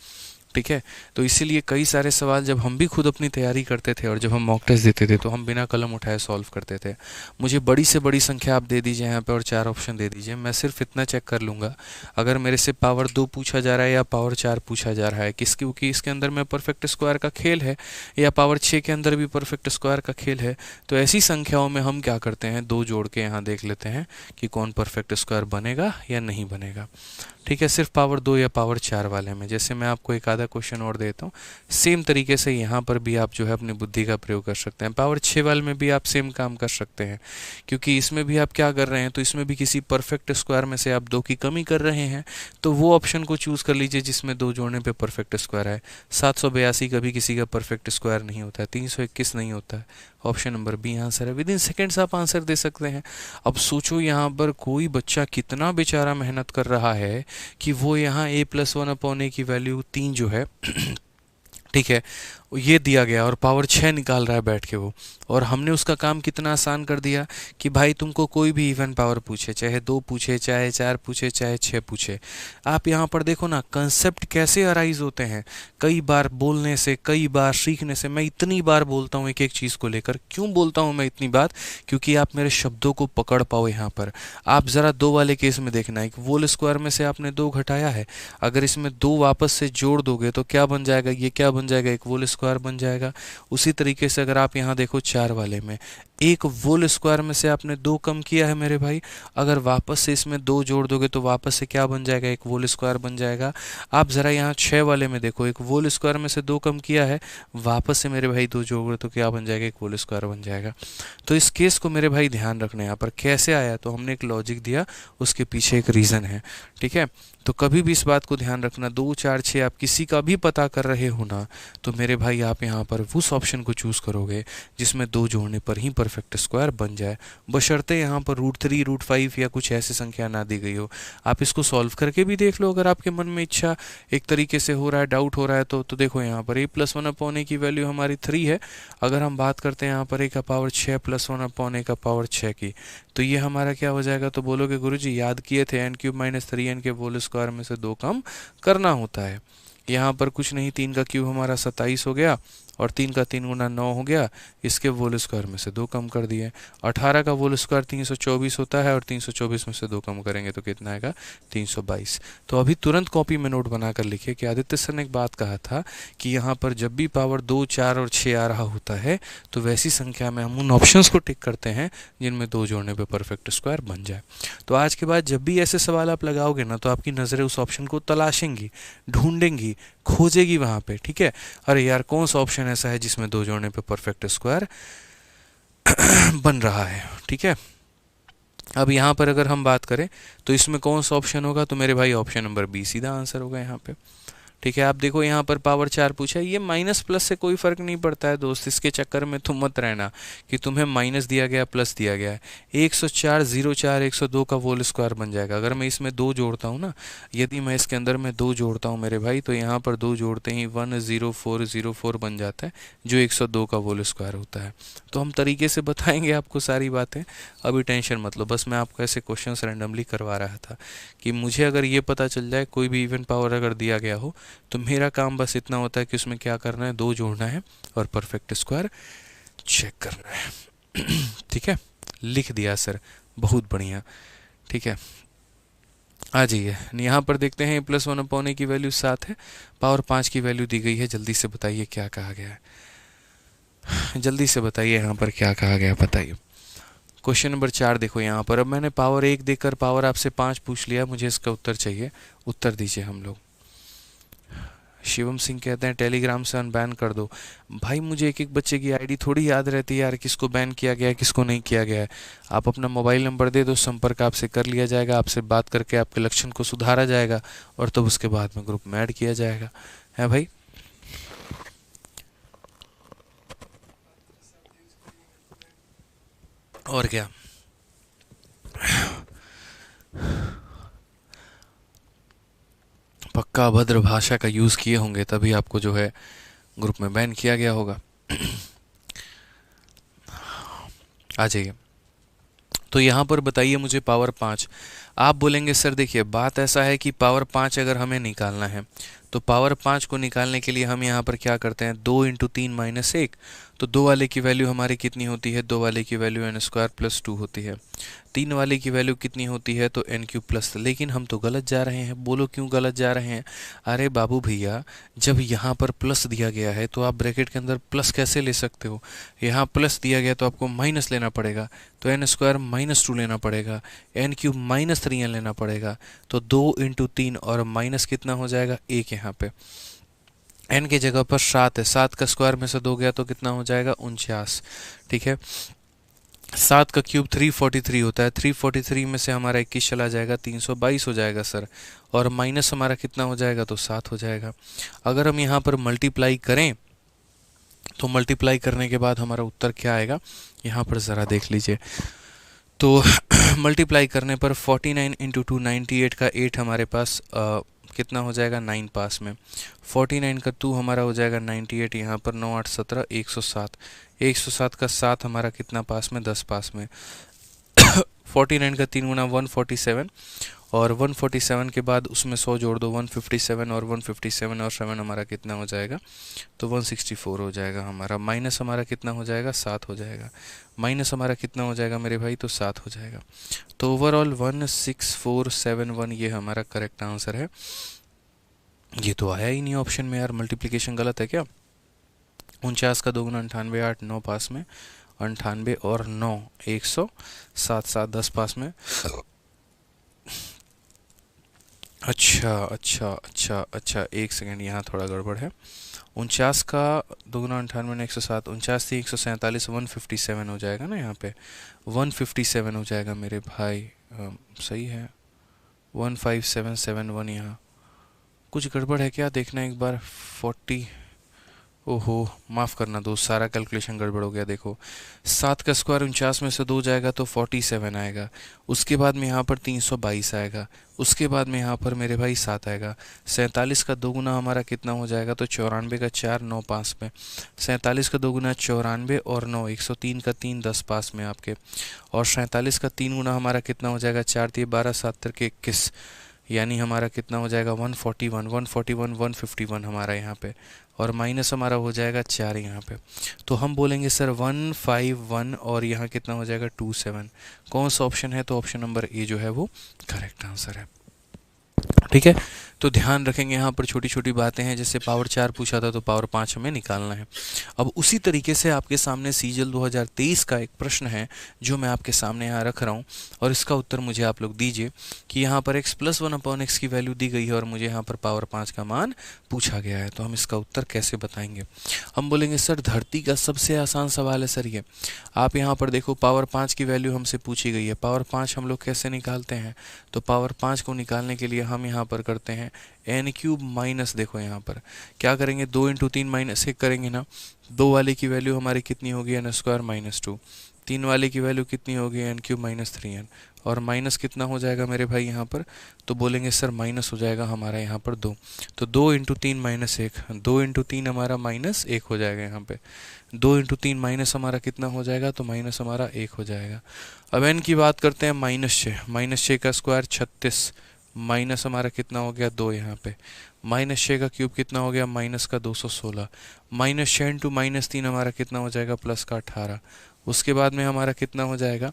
ठीक है। तो इसीलिए कई सारे सवाल जब हम भी खुद अपनी तैयारी करते थे और जब हम मॉक टेस्ट देते थे तो हम बिना कलम उठाए सॉल्व करते थे। मुझे बड़ी से बड़ी संख्या आप दे दीजिए यहाँ पे और 4 ऑप्शन दे दीजिए, मैं सिर्फ इतना चेक कर लूँगा अगर मेरे से पावर 2 पूछा जा रहा है या पावर 4 पूछा जा रहा है, क्योंकि इसके अंदर में परफेक्ट स्क्वायर का खेल है, या पावर 6 के अंदर भी परफेक्ट स्क्वायर का खेल है। तो ऐसी संख्याओं में हम क्या करते हैं, 2 जोड़ के यहाँ देख लेते हैं कि कौन परफेक्ट स्क्वायर बनेगा या नहीं बनेगा। ठीक है। सिर्फ पावर 2 या पावर 4 वाले में, जैसे मैं आपको एक आधा क्वेश्चन और देता हूँ, सेम तरीके से यहाँ पर भी आप जो है अपनी बुद्धि का प्रयोग कर सकते हैं। पावर 6 वाले में भी आप सेम काम कर सकते हैं, क्योंकि इसमें भी आप क्या कर रहे हैं, तो इसमें भी किसी परफेक्ट स्क्वायर में से आप 2 की कमी कर रहे हैं, तो वो ऑप्शन को चूज़ कर लीजिए जिसमें 2 जोड़ने पे परफेक्ट स्क्वायर है। 782 कभी किसी का परफेक्ट स्क्वायर नहीं होता है, 321 नहीं होता है, ऑप्शन नंबर बी आंसर है। विद इन सेकेंड्स आप आंसर दे सकते हैं। अब सोचो यहाँ पर कोई बच्चा कितना बेचारा मेहनत कर रहा है कि वो यहाँ a+1/a की वैल्यू 3 जो है ठीक है, ये दिया गया और पावर 6 निकाल रहा है बैठ के वो, और हमने उसका काम कितना आसान कर दिया कि भाई तुमको कोई भी इवन पावर पूछे, चाहे 2 पूछे, चाहे 4 पूछे, चाहे 6 पूछे, आप यहाँ पर देखो ना कंसेप्ट कैसे अराइज होते हैं कई बार बोलने से, कई बार सीखने से। मैं इतनी बार बोलता हूँ एक एक चीज़ को लेकर, क्यों बोलता हूँ मैं इतनी बात, क्योंकि आप मेरे शब्दों को पकड़ पाओ। यहाँ पर आप ज़रा 2 वाले केस में देखना, एक वोल स्क्वायर में से आपने 2 घटाया है, अगर इसमें 2 वापस से जोड़ दोगे तो क्या बन जाएगा, ये क्या बन जाएगा, एक वोल स्क्वायर बन जाएगा। उसी तरीके से अगर आप यहाँ देखो 4 वाले में, एक वोल स्क्वायर में से आपने 2 कम किया है मेरे भाई, अगर वापस से इसमें 2 जोड़ दोगे तो वापस से क्या बन जाएगा, एक वोल स्क्वायर बन जाएगा। आप ज़रा यहाँ 6 वाले में देखो, एक वोल स्क्वायर में से 2 कम किया है, वापस से मेरे भाई 2 जोड़ तो क्या बन जाएगा, एक वोल स्क्वायर बन जाएगा। तो इस केस को मेरे भाई ध्यान रखना, यहाँ पर कैसे आया, तो हमने एक लॉजिक दिया, उसके पीछे एक रीज़न है। ठीक है। तो कभी भी इस बात को ध्यान रखना, 2, 4, 6 आप किसी का भी पता कर रहे हो ना, तो मेरे भाई आप यहाँ पर उस ऑप्शन को चूज़ करोगे जिसमें 2 जोड़ने पर ही परफेक्ट स्क्वायर बन जाए, बशर्ते यहाँ पर √3, √5 या कुछ ऐसी संख्या ना दी गई हो। आप इसको सॉल्व करके भी देख लो, अगर आपके मन में इच्छा एक तरीके से हो रहा है, डाउट हो रहा है, तो देखो यहाँ पर a+1/a की वैल्यू हमारी 3 है। अगर हम बात करते हैं यहाँ पर a का पावर 6 +1/a का पावर 6 की, तो ये हमारा क्या हो जाएगा, तो बोलोगे गुरुजी याद किए थे n³ - 3n के होल स्क्वायर में से 2 कम करना होता है। यहाँ पर कुछ नहीं, 3 का क्यूब हमारा 27 हो गया और 3 का 3 गुना 9 हो गया, इसके वोल स्क्वायर में से 2 कम कर दिए। 18 का वोल स्क्वायर 324 होता है और 324 में से 2 कम करेंगे तो कितना आएगा, 322। तो अभी तुरंत कॉपी में नोट बनाकर लिखिए कि आदित्य सर ने एक बात कहा था कि यहाँ पर जब भी पावर 2, 4 और 6 आ रहा होता है तो वैसी संख्या में हम उन ऑप्शंस को टिक करते हैं जिनमें 2 जोड़ने पर परफेक्ट स्क्वायर बन जाए। तो आज के बाद जब भी ऐसे सवाल आप लगाओगे ना, तो आपकी नज़रें उस ऑप्शन को तलाशेंगी, ढूंढेंगी, खोजेगी वहाँ पे। ठीक है। अरे यार कौन सा ऑप्शन ऐसा है जिसमें 2 जोड़ने पे परफेक्ट स्क्वायर बन रहा है। ठीक है। अब यहाँ पर अगर हम बात करें तो इसमें कौन सा ऑप्शन होगा, तो मेरे भाई ऑप्शन नंबर बी सीधा आंसर होगा यहाँ पे। ठीक है, आप देखो यहाँ पर पावर 4 पूछा है, ये माइनस प्लस से कोई फर्क नहीं पड़ता है दोस्त, इसके चक्कर में तुम मत रहना कि तुम्हें माइनस दिया गया प्लस दिया गया है। 104 04 102 का होल स्क्वायर बन जाएगा। अगर मैं इसमें 2 जोड़ता हूँ ना, यदि मैं इसके अंदर में 2 जोड़ता हूँ मेरे भाई, तो यहाँ पर 2 जोड़ते ही 10404 बन जाता है, जो 102 का होल स्क्वायर होता है। तो हम तरीके से बताएंगे आपको सारी बातें, अभी टेंशन मत लो। बस मैं आपको ऐसे क्वेश्चन रैंडमली करवा रहा था कि मुझे अगर ये पता चल जाए कोई भी इवन पावर अगर दिया गया हो, तो मेरा काम बस इतना होता है कि उसमें क्या करना है, 2 जोड़ना है और परफेक्ट स्क्वायर चेक करना है। ठीक है, लिख दिया सर, बहुत बढ़िया। ठीक है, आ जाइए यहाँ पर देखते हैं +1 अपॉन a की वैल्यू 7 है, पावर 5 की वैल्यू दी गई है। जल्दी से बताइए क्या कहा गया है, जल्दी से बताइए यहाँ पर क्या कहा गया है, बताइए। क्वेश्चन नंबर 4 देखो यहाँ पर। अब मैंने पावर 1 देकर पावर आपसे 5 पूछ लिया, मुझे इसका उत्तर चाहिए, उत्तर दीजिए हम लोग। शिवम सिंह कहते हैं टेलीग्राम से अनबैन कर दो। भाई मुझे एक एक बच्चे की आईडी थोड़ी याद रहती है यार, किसको बैन किया गया है किसको नहीं किया गया है। आप अपना मोबाइल नंबर दे दो, संपर्क आपसे कर लिया जाएगा, आपसे बात करके आपके लक्षण को सुधारा जाएगा और तब उसके बाद में ग्रुप में ऐड किया जाएगा, है भाई। और क्या, पक्का अभद्र भाषा का यूज़ किए होंगे तभी आपको जो है ग्रुप में बैन किया गया होगा। आ जाइए, तो यहाँ पर बताइए मुझे पावर 5। आप बोलेंगे सर देखिए बात ऐसा है कि पावर 5 अगर हमें निकालना है तो पावर 5 को निकालने के लिए हम यहाँ पर क्या करते हैं, 2 × 3 - 1। तो 2 वाले की वैल्यू हमारी कितनी होती है, 2 वाले की वैल्यू n² + 2 होती है। 3 वाले की वैल्यू कितनी होती है, तो n³ +। लेकिन हम तो गलत जा रहे हैं, बोलो क्यों गलत जा रहे हैं। अरे बाबू भैया, जब यहाँ पर प्लस दिया गया है तो आप ब्रैकेट के अंदर प्लस कैसे ले सकते हो, यहाँ प्लस दिया गया तो आपको माइनस लेना पड़ेगा, तो n² - 2 लेना पड़ेगा, n³ - 3n लेना पड़ेगा। तो 2 × 3 और माइनस कितना हो जाएगा, 1 यहाँ पे n की जगह पर 7 है, 7 का स्क्वायर में से 2 गया तो कितना हो जाएगा, 49। ठीक है, 7 का क्यूब 343 होता है, 343 में से हमारा 21 चला जाएगा, 322 हो जाएगा सर। और माइनस हमारा कितना हो जाएगा, तो 7 हो जाएगा। अगर हम यहाँ पर मल्टीप्लाई करें तो मल्टीप्लाई करने के बाद हमारा उत्तर क्या आएगा, यहाँ पर ज़रा देख लीजिए। तो मल्टीप्लाई करने पर 49 × 2 98 का 8 हमारे पास कितना हो जाएगा, 9 पास में। 49 का 2 हमारा हो जाएगा 98, यहाँ पर 9 8 17 107, 107 का 7 हमारा कितना पास में, 10 पास में। 49 का 3 × 147 और 147 के बाद उसमें 100 जोड़ दो, 157 और 157 और 7 हमारा कितना हो जाएगा, तो 164 हो जाएगा हमारा। माइनस हमारा कितना हो जाएगा, 7 हो जाएगा। माइनस हमारा कितना हो जाएगा मेरे भाई, तो 7 हो जाएगा। तो ओवरऑल 16471 ये हमारा करेक्ट आंसर है। ये तो आया ही नहीं ऑप्शन में यार, मल्टीप्लिकेशन गलत है क्या। 49 का 2 × 98 8 9 पास में, 98 और 9 107 7 10 पास में। अच्छा अच्छा अच्छा अच्छा, एक सेकेंड, यहाँ थोड़ा गड़बड़ है। 49 का 2 × 98 107, 49 थी 147, 157 हो जाएगा ना, यहाँ पे 157 हो जाएगा मेरे भाई। सही है, 15771। यहाँ कुछ गड़बड़ है क्या, देखना एक बार। 40, ओहो माफ़ करना दोस्त, सारा कैलकुलेशन गड़बड़ हो गया। देखो 7 का स्क्वायर 49 में से 2 जाएगा तो 47 आएगा, उसके बाद में यहाँ पर 322 आएगा, उसके बाद में यहाँ पर मेरे भाई 7 आएगा। 47 का 2 गुना हमारा कितना हो जाएगा, तो 94 का 4 9 पास में। 47 का 2 गुना 94 और 9 103 का 3 10 पास में आपके। और 47 का 3 गुना हमारा कितना हो जाएगा, 4 3 12 7 3 21, यानी हमारा कितना हो जाएगा 141 141 151 हमारा यहाँ पे। और माइनस हमारा हो जाएगा 4 यहाँ पे। तो हम बोलेंगे सर 151 और यहाँ कितना हो जाएगा 27। कौन सा ऑप्शन है, तो ऑप्शन नंबर ए जो है वो करेक्ट आंसर है। ठीक है, तो ध्यान रखेंगे यहाँ पर छोटी छोटी बातें हैं, जैसे पावर 4 पूछा था तो पावर 5 हमें निकालना है। अब उसी तरीके से आपके सामने सीजल 2023 का एक प्रश्न है जो मैं आपके सामने यहाँ रख रहा हूँ, और इसका उत्तर मुझे आप लोग दीजिए कि यहाँ पर x + 1/x की वैल्यू दी गई है और मुझे यहाँ पर पावर 5 का मान पूछा गया है। तो हम इसका उत्तर कैसे बताएंगे। हम बोलेंगे सर धरती का सबसे आसान सवाल है सर ये। आप यहाँ पर देखो पावर 5 की वैल्यू हमसे पूछी गई है, पावर 5 हम लोग कैसे निकालते हैं। तो पावर 5 को निकालने के लिए हम यहाँ यहाँ पर करते हैं एन क्यूब माइनस, देखो यहाँ पर क्या करेंगे, 2 × 3 - 1 करेंगे ना। 2 वाले की वैल्यू हमारी कितनी होगी, n² - 2। 3 वाले की वैल्यू कितनी होगी, n³ - 3n। और माइनस कितना हो जाएगा मेरे भाई यहाँ पर, तो बोलेंगे सर माइनस हो जाएगा हमारा यहाँ पर 2। तो 2 × 3 - 1, 2 × 3 हमारा -1 हो जाएगा यहाँ पे। 2 × 3 माइनस हमारा कितना हो जाएगा, तो माइनस हमारा 1 हो जाएगा। अब n की बात करते हैं -6, -6 का स्क्वायर 36, माइनस हमारा कितना हो गया 2 यहाँ पे। -6 का क्यूब कितना हो गया, माइनस का 216। -6 × -3 हमारा कितना हो जाएगा, प्लस का 18। उसके बाद में हमारा कितना हो जाएगा,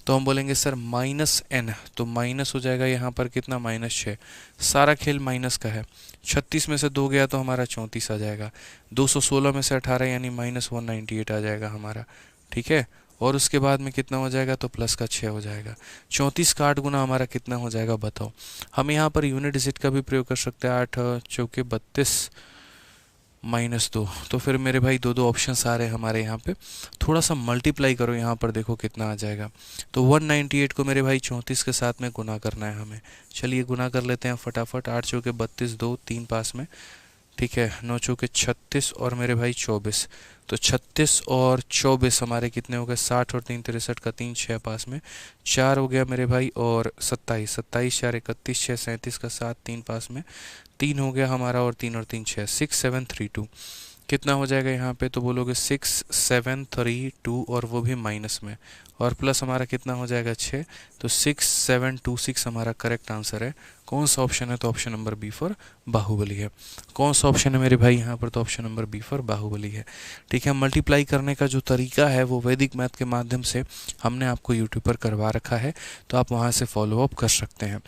तो हम बोलेंगे सर -n, तो माइनस हो जाएगा यहाँ पर कितना, -6। सारा खेल माइनस का है। 36 में से 2 गया तो हमारा 34 आ जाएगा। 216 में से 18 यानी -198 आ जाएगा हमारा, ठीक है। और उसके बाद में कितना हो जाएगा, तो प्लस का 6 हो जाएगा। 34 का 8 गुना हमारा कितना हो जाएगा, बताओ। हम यहाँ पर यूनिट डिजिट का भी प्रयोग कर सकते हैं। 8 चौके 32 -2। तो फिर मेरे भाई दो दो ऑप्शन आ रहे हैं हमारे यहाँ पे। थोड़ा सा मल्टीप्लाई करो यहाँ पर, देखो कितना आ जाएगा। तो 198 को मेरे भाई 34 के साथ में गुना करना है हमें। चलिए गुना कर लेते हैं फटाफट। 8 चौके 32, 2 3 पास में, ठीक है। 9 चौके 36 और मेरे भाई 24। तो 36 और 24 हमारे कितने हो गए, 60 और 3 63 का 3 6 पास में, 4 हो गया मेरे भाई। और 27, 27 4 31 6 37 का 7 3 पास में, 3 हो गया हमारा। और 3 और 3 6, 6732 कितना हो जाएगा यहाँ पे, तो बोलोगे 6732 और वो भी माइनस में। और प्लस हमारा कितना हो जाएगा 6। तो 6726 हमारा करेक्ट आंसर है। कौन सा ऑप्शन है, तो option number B for Baahubali है। कौन सा ऑप्शन है मेरे भाई यहाँ पर, तो option number B for Baahubali है, ठीक है। मल्टीप्लाई करने का जो तरीका है वो वैदिक मैथ के माध्यम से हमने आपको यूट्यूब पर करवा रखा है, तो आप वहाँ से फॉलो अप कर सकते हैं,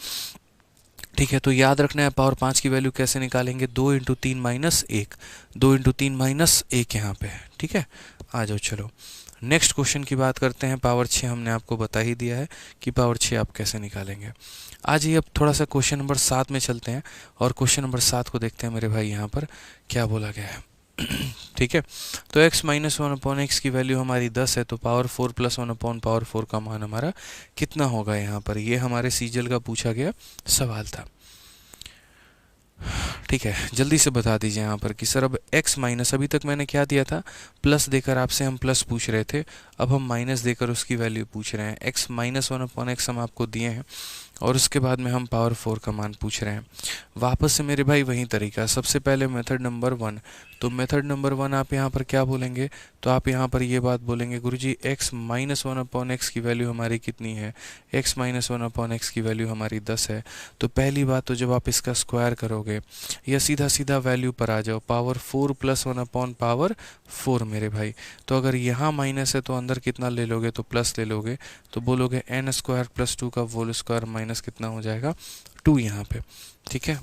ठीक है। तो याद रखना है पावर 5 की वैल्यू कैसे निकालेंगे, 2 × 3 - 1, 2 × 3 - 1 यहाँ पे है, ठीक है। आ जाओ चलो नेक्स्ट क्वेश्चन की बात करते हैं। पावर 6 हमने आपको बता ही दिया है कि पावर 6 आप कैसे निकालेंगे। आज ही अब थोड़ा सा क्वेश्चन नंबर 7 में चलते हैं और क्वेश्चन नंबर 7 को देखते हैं मेरे भाई यहाँ पर क्या बोला गया है। ठीक है, तो x - 1/x की वैल्यू हमारी 10 है, तो पावर 4 + 1/पावर 4 का मान हमारा कितना होगा यहाँ पर। ये हमारे सीजल का पूछा गया सवाल था, ठीक है। जल्दी से बता दीजिए यहाँ पर कि सर अब x माइनस, अभी तक मैंने क्या दिया था, प्लस देकर आपसे हम प्लस पूछ रहे थे, अब हम माइनस देकर उसकी वैल्यू पूछ रहे हैं। x - 1/x हम आपको दिए हैं और उसके बाद में हम पावर 4 का मान पूछ रहे हैं। वापस से मेरे भाई वही तरीका, सबसे पहले मेथड नंबर 1। तो मेथड नंबर 1 आप यहाँ पर क्या बोलेंगे, तो आप यहाँ पर ये बात बोलेंगे, गुरुजी x - 1/x की वैल्यू हमारी कितनी है, x - 1/x की वैल्यू हमारी 10 है। तो पहली बात तो जब आप इसका स्क्वायर करोगे या सीधा सीधा वैल्यू पर आ जाओ, पावर 4 + 1/पावर 4 मेरे भाई। तो अगर यहाँ माइनस है तो अंदर कितना ले लोगे, तो प्लस ले लोगे, तो बोलोगे n² + 2 का होल स्क्वायर माइनस कितना हो जाएगा 2 यहाँ पे, ठीक है।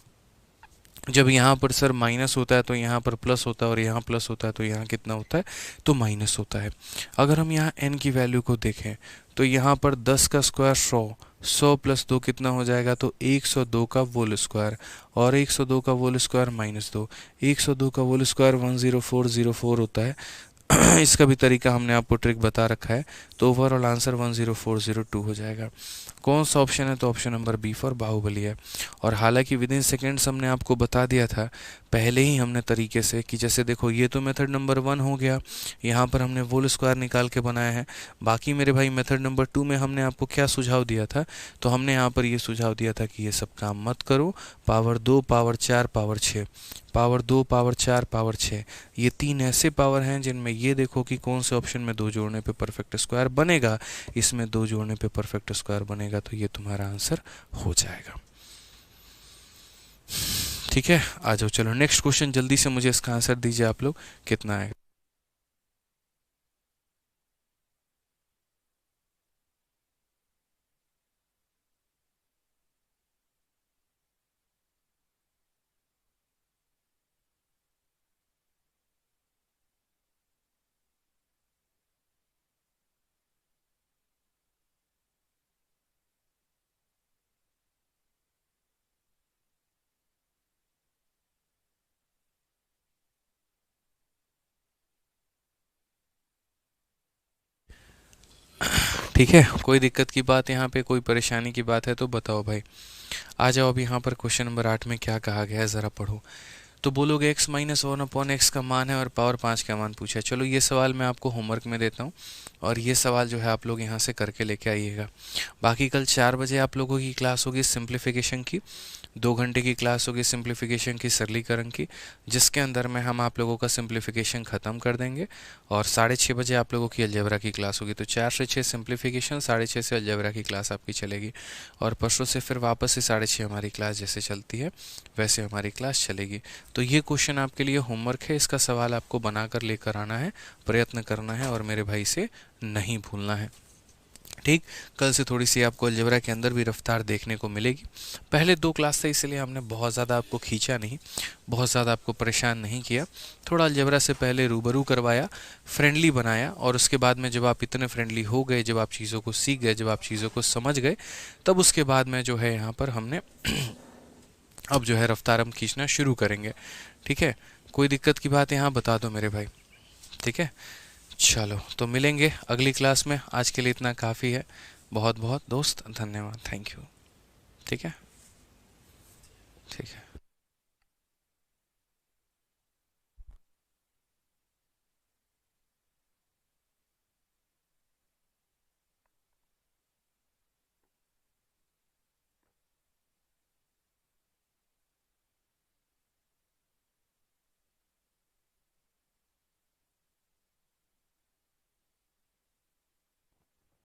जब यहाँ पर सर माइनस होता है तो यहाँ पर प्लस होता है और यहाँ प्लस होता है तो यहाँ कितना होता है, तो माइनस होता है। अगर हम यहाँ n की वैल्यू को देखें तो यहाँ पर 10 का स्क्वायर 100, 100 + 2 कितना हो जाएगा, तो 102 का होल स्क्वायर। और 102 का होल स्क्वायर -2, 102 का होल स्क्वायर 10404 होता है। इसका भी तरीका हमने आपको ट्रिक बता रखा है। तो ओवरऑल आंसर 10402 हो जाएगा। कौन सा ऑप्शन है, तो option number B for Baahubali है। और हालांकि विद इन सेकेंड्स हमने आपको बता दिया था पहले ही हमने तरीके से कि जैसे देखो ये तो मेथड नंबर 1 हो गया, यहाँ पर हमने होल स्क्वायर निकाल के बनाया है। बाकी मेरे भाई मेथड नंबर 2 में हमने आपको क्या सुझाव दिया था, तो हमने यहाँ पर ये सुझाव दिया था कि ये सब काम मत करो, power 2 power 4 power 6, power 2 power 4 power 6, ये 3 ऐसे पावर हैं जिनमें ये देखो कि कौन से ऑप्शन में 2 जोड़ने पे परफेक्ट स्क्वायर बनेगा, इसमें 2 जोड़ने पे परफेक्ट स्क्वायर बनेगा, तो ये तुम्हारा आंसर हो जाएगा, ठीक है। आ जाओ चलो नेक्स्ट क्वेश्चन, जल्दी से मुझे इसका आंसर दीजिए आप लोग, कितना आएगा। ठीक है, कोई दिक्कत की बात यहाँ पे, कोई परेशानी की बात है तो बताओ भाई। आ जाओ अब यहाँ पर क्वेश्चन नंबर 8 में क्या कहा गया है ज़रा पढ़ो। तो बोलोगे x माइनस 1/x का मान है और पावर 5 का मान पूछा है। चलो ये सवाल मैं आपको होमवर्क में देता हूँ और ये सवाल जो है आप लोग यहाँ से करके लेके आइएगा। बाकी कल 4 बजे आप लोगों की क्लास होगी सिंप्लीफिकेशन की, 2 घंटे की क्लास होगी सिंप्लीफिकेशन की, सरलीकरण की, जिसके अंदर में हम आप लोगों का सिंप्लीफिकेशन ख़त्म कर देंगे। और 6:30 बजे आप लोगों की अलजेब्रा की क्लास होगी। तो 4 से 6 सिंप्लीफिकेशन, 6:30 से अलजेब्रा की क्लास आपकी चलेगी। और परसों से फिर वापस से 6:30 हमारी क्लास जैसे चलती है वैसे हमारी क्लास चलेगी। तो ये क्वेश्चन आपके लिए होमवर्क है, इसका सवाल आपको बनाकर लेकर आना है, प्रयत्न करना है और मेरे भाई से नहीं भूलना है। ठीक, कल से थोड़ी सी आपको अलजेब्रा के अंदर भी रफ्तार देखने को मिलेगी। पहले 2 क्लास थे इसलिए हमने बहुत ज़्यादा आपको खींचा नहीं, बहुत ज़्यादा आपको परेशान नहीं किया। थोड़ा अलजेब्रा से पहले रूबरू करवाया, फ्रेंडली बनाया, और उसके बाद में जब आप इतने फ्रेंडली हो गए, जब आप चीज़ों को सीख गए, जब आप चीज़ों को समझ गए, तब उसके बाद में जो है यहाँ पर हमने अब जो है रफ्तार हम खींचना शुरू करेंगे। ठीक है, कोई दिक्कत की बात यहाँ बता दो मेरे भाई। ठीक है, चलो तो मिलेंगे अगली क्लास में। आज के लिए इतना काफ़ी है। बहुत बहुत दोस्त धन्यवाद, थैंक यू। ठीक है, ठीक है।